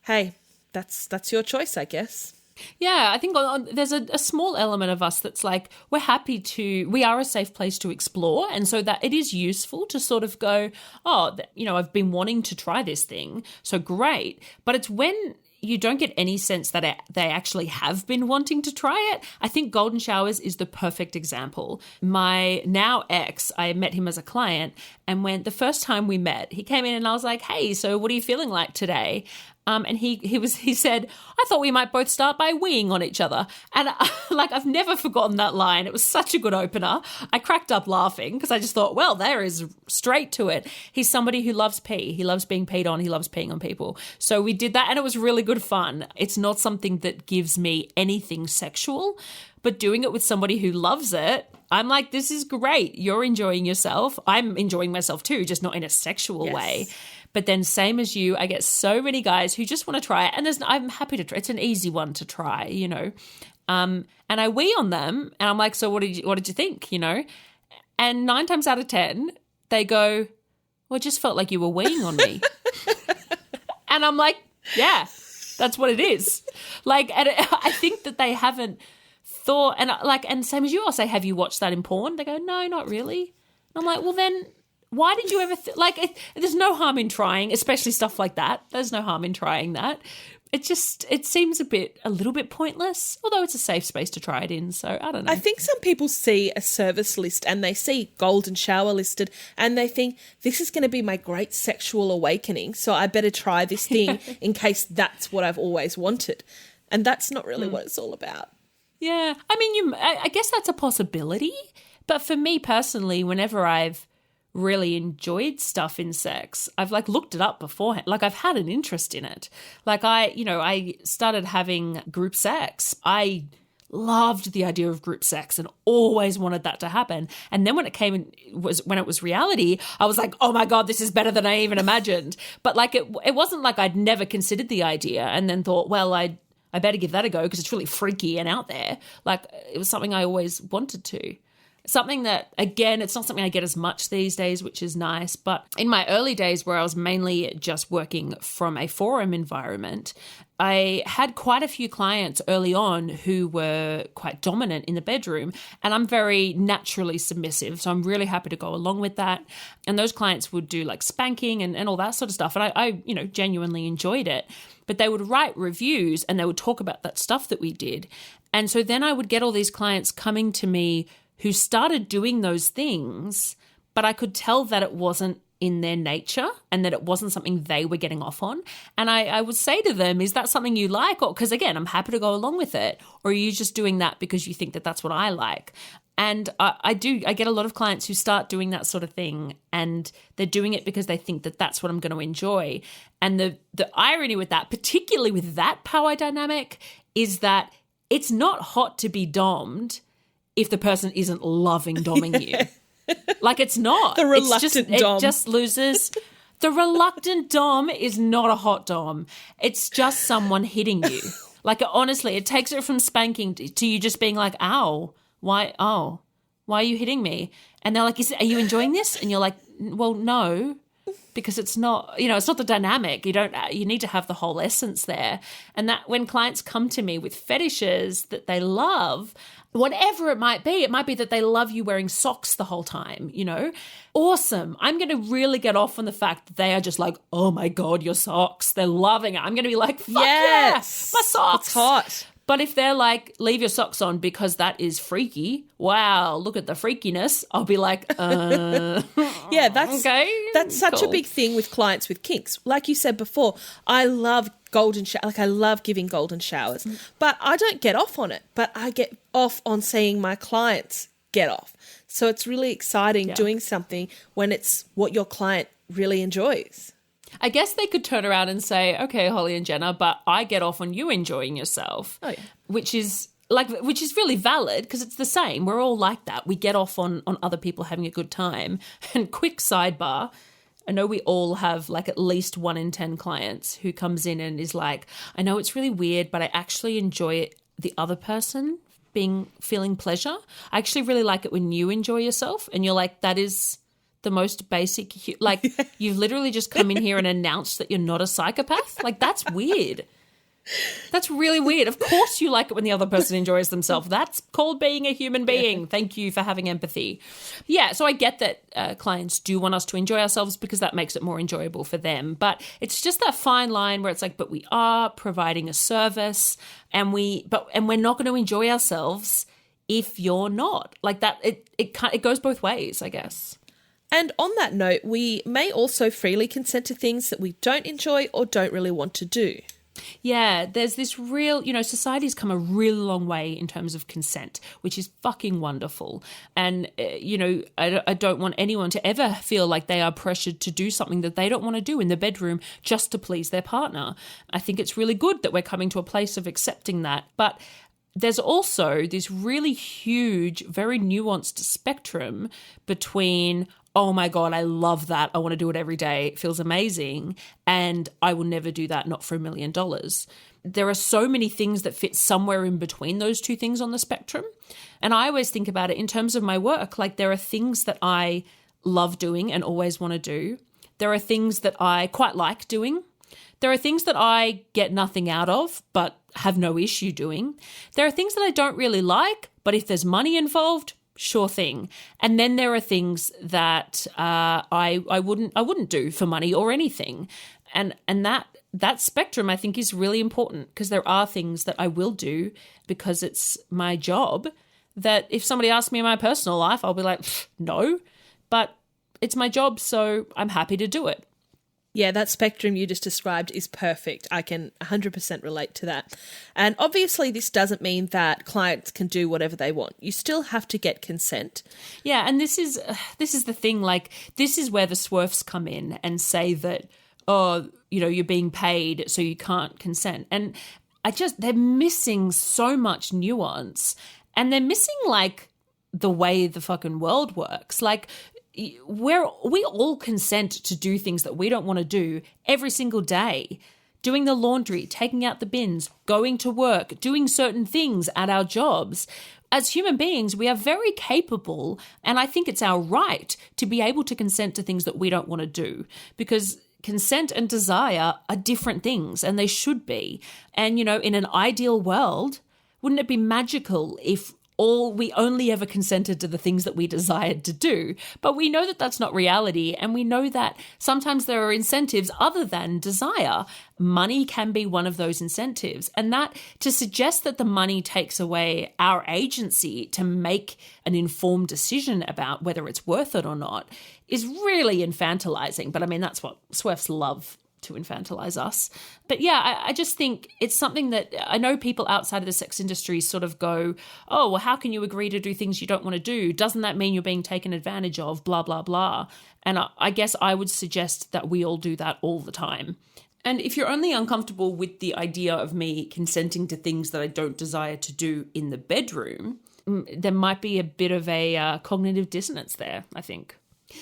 hey, that's your choice, I guess. Yeah, I think there's a small element of us that's like, we are a safe place to explore. And so that it is useful to sort of go, I've been wanting to try this thing. So great. But it's when you don't get any sense that they actually have been wanting to try it. I think golden showers is the perfect example. My now ex, I met him as a client, and when the first time we met, he came in and I was like, hey, so what are you feeling like today? And he said, I thought we might both start by weeing on each other. And I've never forgotten that line. It was such a good opener. I cracked up laughing because I just thought, well, there is straight to it. He's somebody who loves pee. He loves being peed on. He loves peeing on people. So we did that and it was really good fun. It's not something that gives me anything sexual, but doing it with somebody who loves it, I'm like, this is great. You're enjoying yourself. I'm enjoying myself too, just not in a sexual way. But then same as you, I get so many guys who just want to try it. And I'm happy to try. It's an easy one to try, you know. And I wee on them and I'm like, so what did you think, you know? And 9 times out of 10, they go, well, it just felt like you were weeing on me. And I'm like, yeah, that's what it is. Like, and I think that they haven't thought, and same as you, I'll say, have you watched that in porn? They go, no, not really. And I'm like, well then, why did you ever, there's no harm in trying, especially stuff like that. There's no harm in trying that. It seems a little bit pointless, although it's a safe space to try it in. So I don't know. I think some people see a service list and they see golden shower listed and they think this is going to be my great sexual awakening. So I better try this thing in case that's what I've always wanted. And that's not really what it's all about. Yeah. I mean, I guess that's a possibility. But for me personally, whenever I've really enjoyed stuff in sex, I've looked it up beforehand. I've had an interest in it. I started having group sex. I loved the idea of group sex and always wanted that to happen. And then when it was reality, I was like, oh my God, this is better than I even imagined. But it wasn't like I'd never considered the idea and then thought, well, I better give that a go because it's really freaky and out there. It was something I always wanted to. Something that, again, it's not something I get as much these days, which is nice. But in my early days where I was mainly just working from a forum environment, I had quite a few clients early on who were quite dominant in the bedroom. And I'm very naturally submissive. So I'm really happy to go along with that. And those clients would do spanking and all that sort of stuff. And I genuinely enjoyed it. But they would write reviews and they would talk about that stuff that we did. And so then I would get all these clients coming to me who started doing those things, but I could tell that it wasn't in their nature and that it wasn't something they were getting off on. And I would say to them, is that something you like? Or because, again, I'm happy to go along with it. Or are you just doing that because you think that that's what I like? And I get a lot of clients who start doing that sort of thing and they're doing it because they think that that's what I'm going to enjoy. And the irony with that, particularly with that power dynamic, is that it's not hot to be dommed if the person isn't loving domming you. It's not. The reluctant dom. It just loses. The reluctant dom is not a hot dom. It's just someone hitting you. Honestly, it takes it from spanking to you just being like, ow, why are you hitting me? And they're like, are you enjoying this? And you're like, well, no, because it's not, it's not the dynamic. You need to have the whole essence there. And that when clients come to me with fetishes that they love, whatever it might be that they love you wearing socks the whole time, Awesome. I'm going to really get off on the fact that they are just like, oh my God, your socks. They're loving it. I'm going to be like, fuck yes, yeah, my socks. It's hot. But if they're like, leave your socks on because that is freaky, wow, look at the freakiness, I'll be like, yeah, that's okay. That's such a big thing with clients with kinks. Like you said before, I love golden shower. I love giving golden showers, but I don't get off on it. But I get off on seeing my clients get off. So it's really exciting doing something when it's what your client really enjoys. I guess they could turn around and say, okay, Holly and Jenna, but I get off on you enjoying yourself. Oh, yeah. Which is really valid because it's the same. We're all like that. We get off on other people having a good time. And quick sidebar, I know we all have at least 1 in 10 clients who comes in and is like, I know it's really weird, but I actually enjoy the other person feeling pleasure. I actually really like it when you enjoy yourself. And you're like, that is the most basic, you've literally just come in here and announced that you're not a psychopath. That's weird. That's really weird. Of course you like it when the other person enjoys themselves. That's called being a human being. Thank you for having empathy. Yeah, so I get that clients do want us to enjoy ourselves because that makes it more enjoyable for them. But it's just that fine line where it's but we are providing a service and we're not going to enjoy ourselves if you're not. It goes both ways, I guess. And on that note, we may also freely consent to things that we don't enjoy or don't really want to do. Yeah, there's this real, society's come a really long way in terms of consent, which is fucking wonderful. And, I don't want anyone to ever feel like they are pressured to do something that they don't want to do in the bedroom just to please their partner. I think it's really good that we're coming to a place of accepting that. But there's also this really huge, very nuanced spectrum between, oh my God, I love that, I want to do it every day, it feels amazing, and I will never do that, not for $1 million. There are so many things that fit somewhere in between those two things on the spectrum. And I always think about it in terms of my work. Like, there are things that I love doing and always want to do. There are things that I quite like doing. There are things that I get nothing out of, but have no issue doing. There are things that I don't really like, but if there's money involved, sure thing. And then there are things that I wouldn't do for money or anything. And that spectrum, I think, is really important, because there are things that I will do because it's my job, that if somebody asks me in my personal life, I'll be like, no, but it's my job, so I'm happy to do it. Yeah, that spectrum you just described is perfect. I can 100% relate to that. And obviously this doesn't mean that clients can do whatever they want. You still have to get consent. Yeah, and this is the thing, like, this is where the swerfs come in and say that, oh, you know, you're being paid so you can't consent. And they're missing so much nuance, and they're missing, like, the way the fucking world works. Like, we all consent to do things that we don't want to do every single day. Doing the laundry, taking out the bins, going to work, doing certain things at our jobs. As human beings, we are very capable, and I think it's our right to be able to consent to things that we don't want to do, because consent and desire are different things, and they should be. And, you know, in an ideal world, wouldn't it be magical if we only ever consented to the things that we desired to do? But we know that that's not reality, and we know that sometimes there are incentives other than desire. Money can be one of those incentives, and that, to suggest that the money takes away our agency to make an informed decision about whether it's worth it or not, is really infantilizing. But I mean, that's what SWEFs love, to infantilize us. But yeah, I just think it's something that I know people outside of the sex industry sort of go, oh, well, how can you agree to do things you don't want to do? Doesn't that mean you're being taken advantage of? Blah, blah, blah. And I guess I would suggest that we all do that all the time. And if you're only uncomfortable with the idea of me consenting to things that I don't desire to do in the bedroom, there might be a bit of a cognitive dissonance there, I think.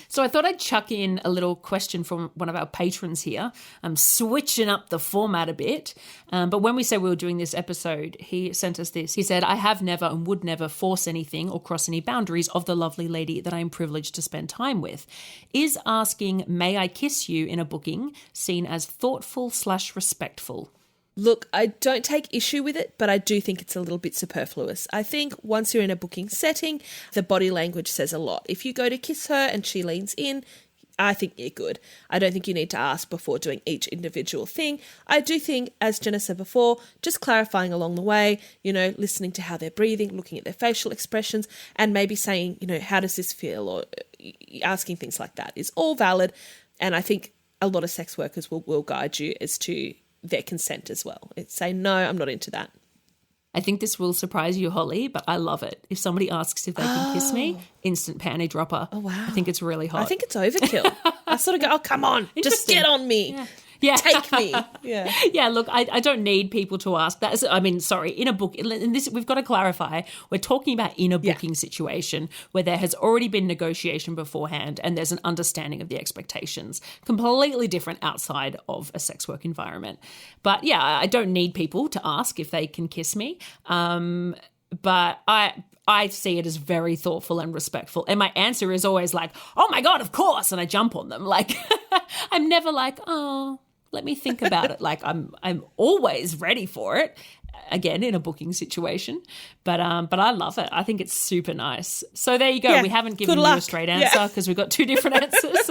So I thought I'd chuck in a little question from one of our patrons here. I'm switching up the format a bit. But when we said we were doing this episode, he sent us this. He said, I have never and would never force anything or cross any boundaries of the lovely lady that I am privileged to spend time with. Is asking, may I kiss you in a booking seen as thoughtful/respectful? Look, I don't take issue with it, but I do think it's a little bit superfluous. I think once you're in a booking setting, the body language says a lot. If you go to kiss her and she leans in, I think you're good. I don't think you need to ask before doing each individual thing. I do think, as Jenna said before, just clarifying along the way, you know, listening to how they're breathing, looking at their facial expressions, and maybe saying, you know, how does this feel? Or asking things like that is all valid. And I think a lot of sex workers will guide you as to their consent as well. It's say, no, I'm not into that. I think this will surprise you, Holly, but I love it. If somebody asks if they can kiss me, instant panty dropper. Oh, wow. I think it's really hot. I think it's overkill. I sort of go, oh, come on, just get on me. Yeah. Take me. Yeah. Yeah, look, I don't need people to ask that. I mean, sorry, in a book, and this, we've got to clarify, we're talking about in a booking situation where there has already been negotiation beforehand and there's an understanding of the expectations. Completely different outside of a sex work environment. But yeah, I don't need people to ask if they can kiss me. But I see it as very thoughtful and respectful. And my answer is always like, oh my God, of course. And I jump on them. Like, I'm never like, oh, let me think about it. Like, I'm always ready for it. Again, in a booking situation. But I love it. I think it's super nice. So there you go. Yeah, we haven't given you a straight answer because we've got two different answers.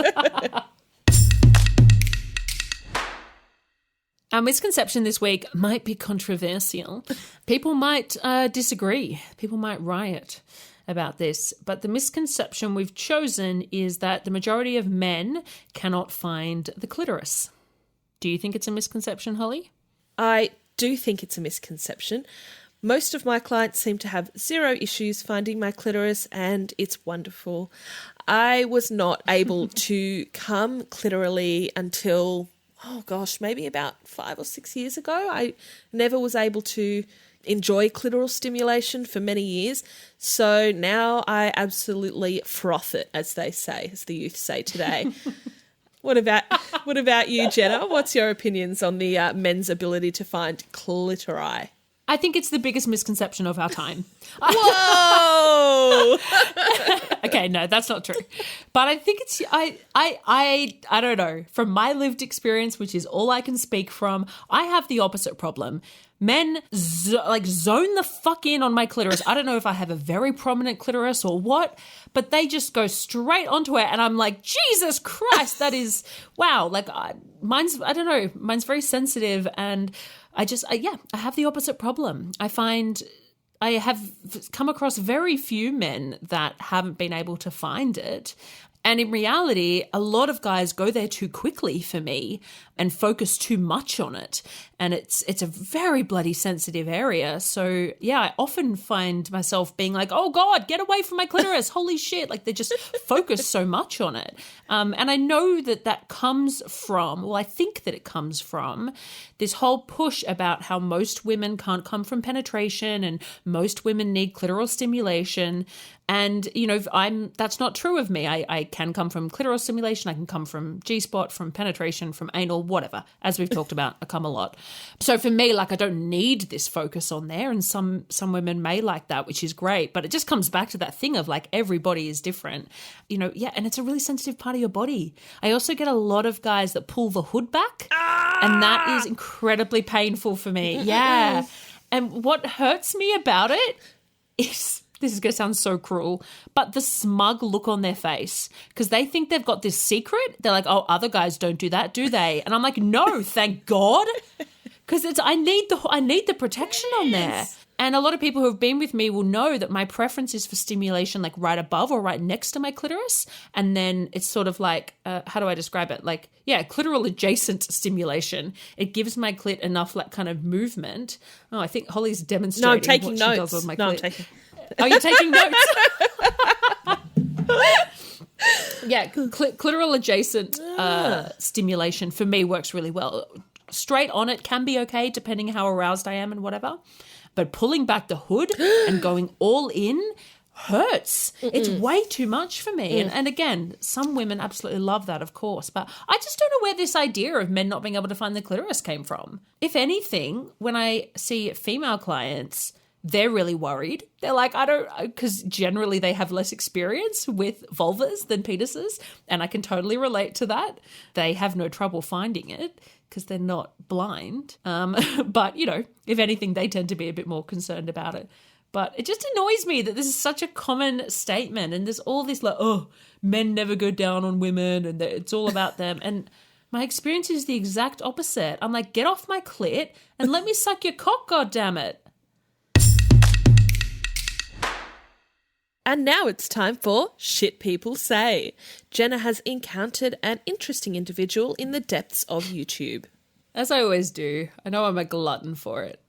Our misconception this week might be controversial. People might disagree. People might riot about this. But the misconception we've chosen is that the majority of men cannot find the clitoris. Do you think it's a misconception, Holly? I do think it's a misconception. Most of my clients seem to have zero issues finding my clitoris, and it's wonderful. I was not able to come clitorally until, maybe about 5 or 6 years ago. I never was able to enjoy clitoral stimulation for many years. So now I absolutely froth it, as they say, as the youth say today. What about you, Jenna? What's your opinions on the men's ability to find clitori? I think it's the biggest misconception of our time. Whoa! Okay, no, that's not true. But I think it's I don't know. From my lived experience, which is all I can speak from, I have the opposite problem. Men zone the fuck in on my clitoris. I don't know if I have a very prominent clitoris or what, but they just go straight onto it, and I'm like, Jesus Christ, that is wow. Like mine's very sensitive, and I have the opposite problem. I find I have come across very few men that haven't been able to find it. And in reality, a lot of guys go there too quickly for me and focus too much on it. And it's a very bloody sensitive area. So yeah, I often find myself being like, oh God, get away from my clitoris. Holy shit. Like they just focus so much on it. And I know that comes from, I think that it comes from this whole push about how most women can't come from penetration and most women need clitoral stimulation. And, that's not true of me. I can come from clitoral stimulation. I can come from G-spot, from penetration, from anal, whatever. As we've talked about, I come a lot. So for me, I don't need this focus on there. And some women may like that, which is great. But it just comes back to that thing of everybody is different, and it's a really sensitive part of your body. I also get a lot of guys that pull the hood back. And that is incredibly painful for me. Yeah. And what hurts me about it is, this is going to sound so cruel, but the smug look on their face, because they think they've got this secret. They're like, oh, other guys don't do that, do they? And I'm like, no, thank God, because I need the protection on there. And a lot of people who have been with me will know that my preference is for stimulation right above or right next to my clitoris. And then it's sort of how do I describe it? Clitoral adjacent stimulation. It gives my clit enough kind of movement. Oh, I think Holly's demonstrating No, I'm taking what notes. she does with my clit. No, I'm taking. Oh, you're taking notes? Yeah, clitoral adjacent stimulation for me works really well. Straight on it can be okay depending how aroused I am and whatever. But pulling back the hood and going all in hurts. It's way too much for me. And again, some women absolutely love that, of course. But I just don't know where this idea of men not being able to find the clitoris came from. If anything, when I see female clients, they're really worried. They're like, because generally they have less experience with vulvas than penises. And I can totally relate to that. They have no trouble finding it because they're not blind. But, if anything, they tend to be a bit more concerned about it. But it just annoys me that this is such a common statement. And there's all this men never go down on women and it's all about them. And my experience is the exact opposite. I'm like, get off my clit and let me suck your cock, goddammit. And now it's time for Shit People Say. Jenna has encountered an interesting individual in the depths of YouTube. As I always do. I know I'm a glutton for it.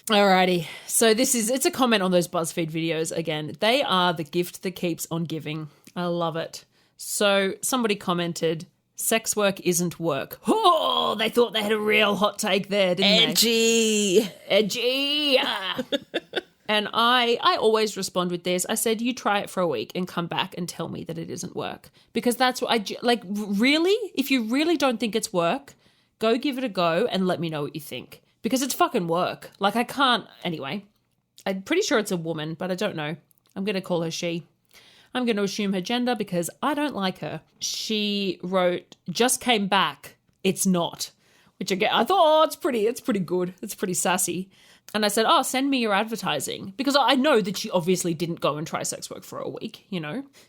Alrighty. So it's a comment on those BuzzFeed videos again. They are the gift that keeps on giving. I love it. So somebody commented, sex work isn't work. Oh, they thought they had a real hot take there, didn't they? Edgy. And I always respond with this. I said, you try it for a week and come back and tell me that it isn't work. Because that's what really, if you really don't think it's work, go give it a go and let me know what you think. Because it's fucking work. I can't, anyway. I'm pretty sure it's a woman, but I don't know. I'm going to call her she. I'm going to assume her gender because I don't like her. She wrote, just came back. It's not. Which again, I thought, it's pretty good. It's pretty sassy. And I said, oh, send me your advertising. Because I know that she obviously didn't go and try sex work for a week,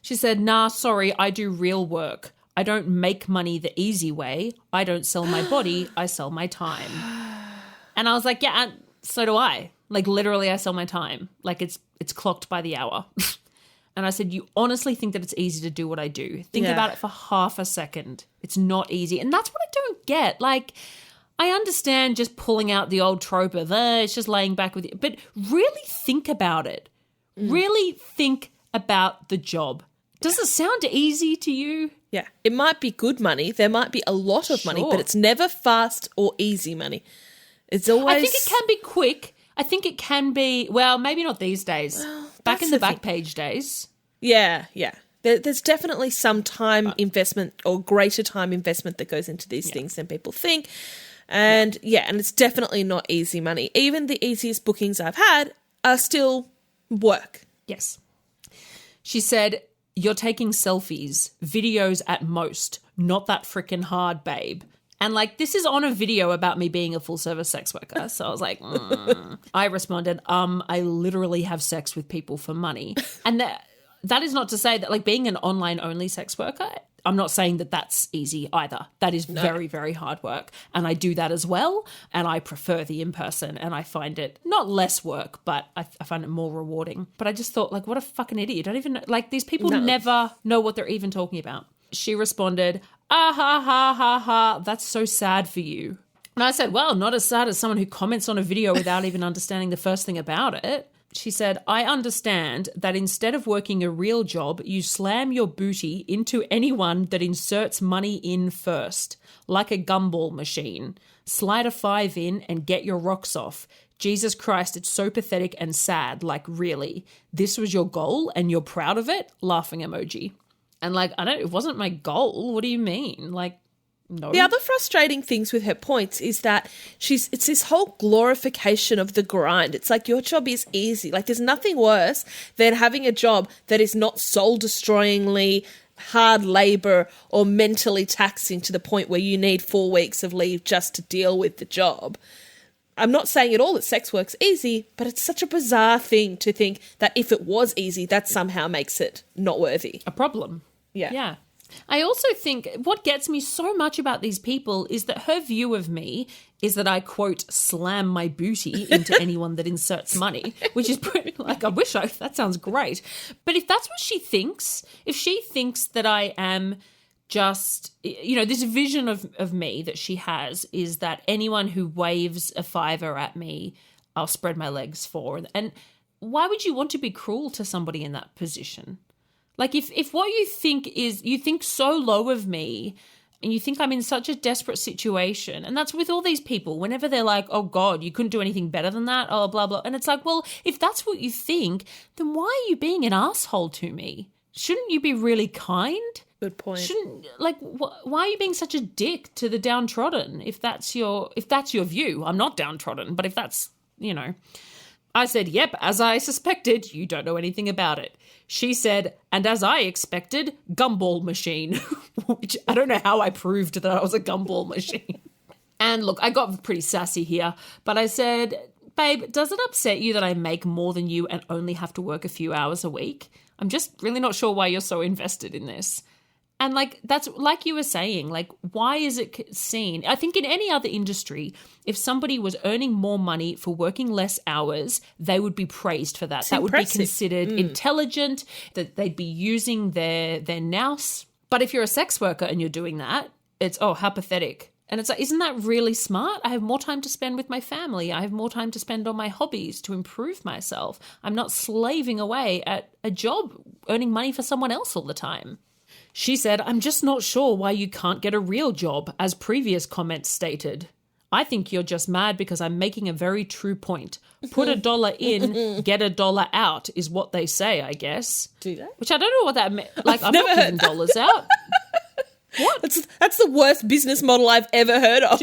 She said, nah, sorry, I do real work. I don't make money the easy way. I don't sell my body. I sell my time. And I was like, yeah, so do I. Literally, I sell my time. It's clocked by the hour. And I said, you honestly think that it's easy to do what I do? Think about it for half a second. It's not easy. And that's what I don't get. I understand just pulling out the old trope of, it's just laying back with you. But really think about it. Really think about the job. Does it sound easy to you? Yeah. It might be good money. There might be a lot of money, but it's never fast or easy money. It's always... I think it can be quick. I think it can be, well, maybe not these days. Back in the Backpage days. Yeah. There's definitely some time investment or greater time investment that goes into these things than people think. And and it's definitely not easy money. Even the easiest bookings I've had are still work. Yes. She said, "You're taking selfies, videos at most. Not that freaking hard, babe." And like, this is on a video about me being a full service sex worker. So I was like, I responded, I literally have sex with people for money. And that is not to say that like being an online only sex worker, I'm not saying that that's easy either. That is very, very hard work. And I do that as well. And I prefer the in-person, and I find it not less work, but I find it more rewarding. But I just thought, like, what a fucking idiot. You don't even know, like, these people never know what they're even talking about. She responded, "Ah, ha, ha, ha, ha. That's so sad for you." And I said, well, not as sad as someone who comments on a video without even understanding the first thing about it. She said, "I understand that instead of working a real job, you slam your booty into anyone that inserts money in first, like a gumball machine. Slide a 5 in and get your rocks off. Jesus Christ, it's so pathetic and sad. Like, really? This was your goal and you're proud of it?" Laughing emoji. And like, it wasn't my goal. What do you mean? Like, no. The other frustrating things with her points is that it's this whole glorification of the grind. It's like, your job is easy. Like, there's nothing worse than having a job that is not soul-destroyingly hard labor or mentally taxing to the point where you need 4 weeks of leave just to deal with the job. I'm not saying at all that sex work's easy, but it's such a bizarre thing to think that if it was easy, that somehow makes it not worthy. A problem. Yeah. Yeah. I also think what gets me so much about these people is that her view of me is that I, quote, slam my booty into anyone that inserts money, which is pretty, like, that sounds great. But if that's what she thinks, if she thinks that I am just, this vision of me that she has is that anyone who waves a $5 at me, I'll spread my legs for. And why would you want to be cruel to somebody in that position? Like, if what you think is, you think so low of me and you think I'm in such a desperate situation, and that's with all these people, whenever they're like, oh God, you couldn't do anything better than that, oh, blah, blah. And it's like, well, if that's what you think, then why are you being an asshole to me? Shouldn't you be really kind? Good point. Why are you being such a dick to the downtrodden if that's your view? I'm not downtrodden, but if that's, I said, yep, as I suspected, you don't know anything about it. She said, and as I expected, gumball machine, which I don't know how I proved that I was a gumball machine. And look, I got pretty sassy here, but I said, babe, does it upset you that I make more than you and only have to work a few hours a week? I'm just really not sure why you're so invested in this. And like, that's like you were saying, like, why is it seen? I think in any other industry, if somebody was earning more money for working less hours, they would be praised for that. It's that impressive. Would be considered intelligent, that they'd be using their nous. But if you're a sex worker and you're doing that, it's, oh, how pathetic. And it's like, isn't that really smart? I have more time to spend with my family. I have more time to spend on my hobbies to improve myself. I'm not slaving away at a job earning money for someone else all the time. She said, I'm just not sure why you can't get a real job, as previous comments stated. I think you're just mad because I'm making a very true point. Put $1 in, get $1 out is what they say, I guess. Do they? Which I don't know what that meant. Like, I'm not giving dollars out. What? That's the worst business model I've ever heard of.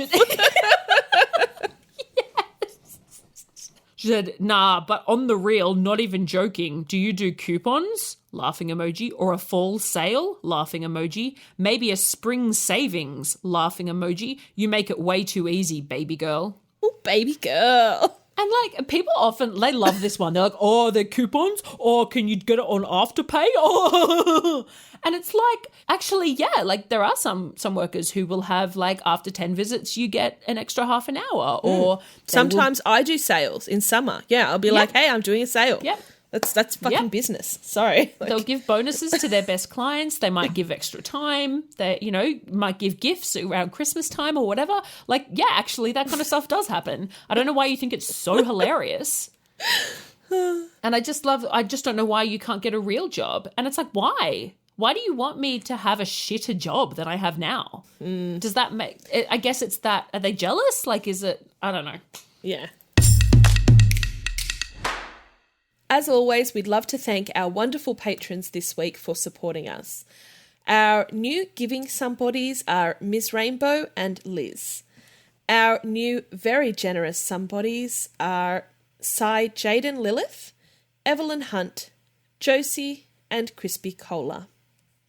She said, nah, but on the real, not even joking. Do you do coupons? Laughing emoji. Or a fall sale? Laughing emoji. Maybe a spring savings? Laughing emoji. You make it way too easy, baby girl. Oh, baby girl. And like, people often, they love this one. They're like, oh, they're coupons? Or can you get it on Afterpay? Oh. And it's like, actually, yeah, like there are some workers who will have like after 10 visits, you get an extra half an hour. Or sometimes I do sales in summer. Yeah, I'll be like, hey, I'm doing a sale. Yeah. That's fucking business. Sorry. They'll give bonuses to their best clients. They might give extra time. They, might give gifts around Christmas time or whatever. Like, yeah, actually, that kind of stuff does happen. I don't know why you think it's so hilarious. And I just don't know why you can't get a real job. And it's like, why? Why do you want me to have a shitter job than I have now? Does that make, I guess it's that, are they jealous? Like, is it, I don't know. Yeah. As always, we'd love to thank our wonderful patrons this week for supporting us. Our new giving somebodies are Ms. Rainbow and Liz. Our new very generous somebodies are Cy Jaden Lilith, Evelyn Hunt, Josie, and Crispy Cola.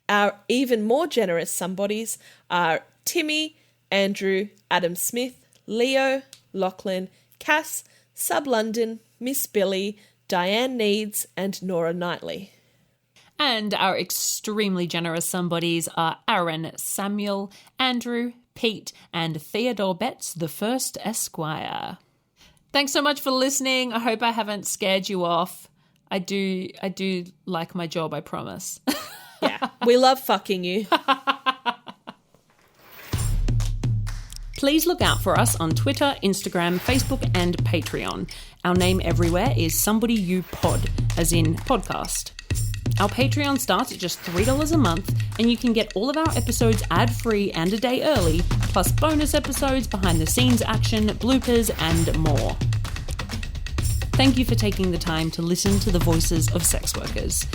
Our even more generous somebodies are Timmy, Andrew, Adam Smith, Leo, Lachlan, Cass, Sub London, Miss Billy, Diane Needs, and Nora Knightley. And our extremely generous somebodies are Aaron, Samuel, Andrew, Pete, and Theodore Betts, the first Esquire. Thanks so much for listening. I hope I haven't scared you off. I do like my job, I promise. Yeah, we love fucking you. Please look out for us on Twitter, Instagram, Facebook, and Patreon. Our name everywhere is Somebody You Pod, as in podcast. Our Patreon starts at just $3 a month, and you can get all of our episodes ad-free and a day early, plus bonus episodes, behind-the-scenes action, bloopers, and more. Thank you for taking the time to listen to the voices of sex workers.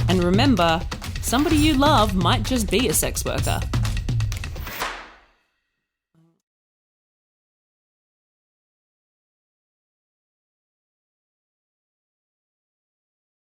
And remember, somebody you love might just be a sex worker.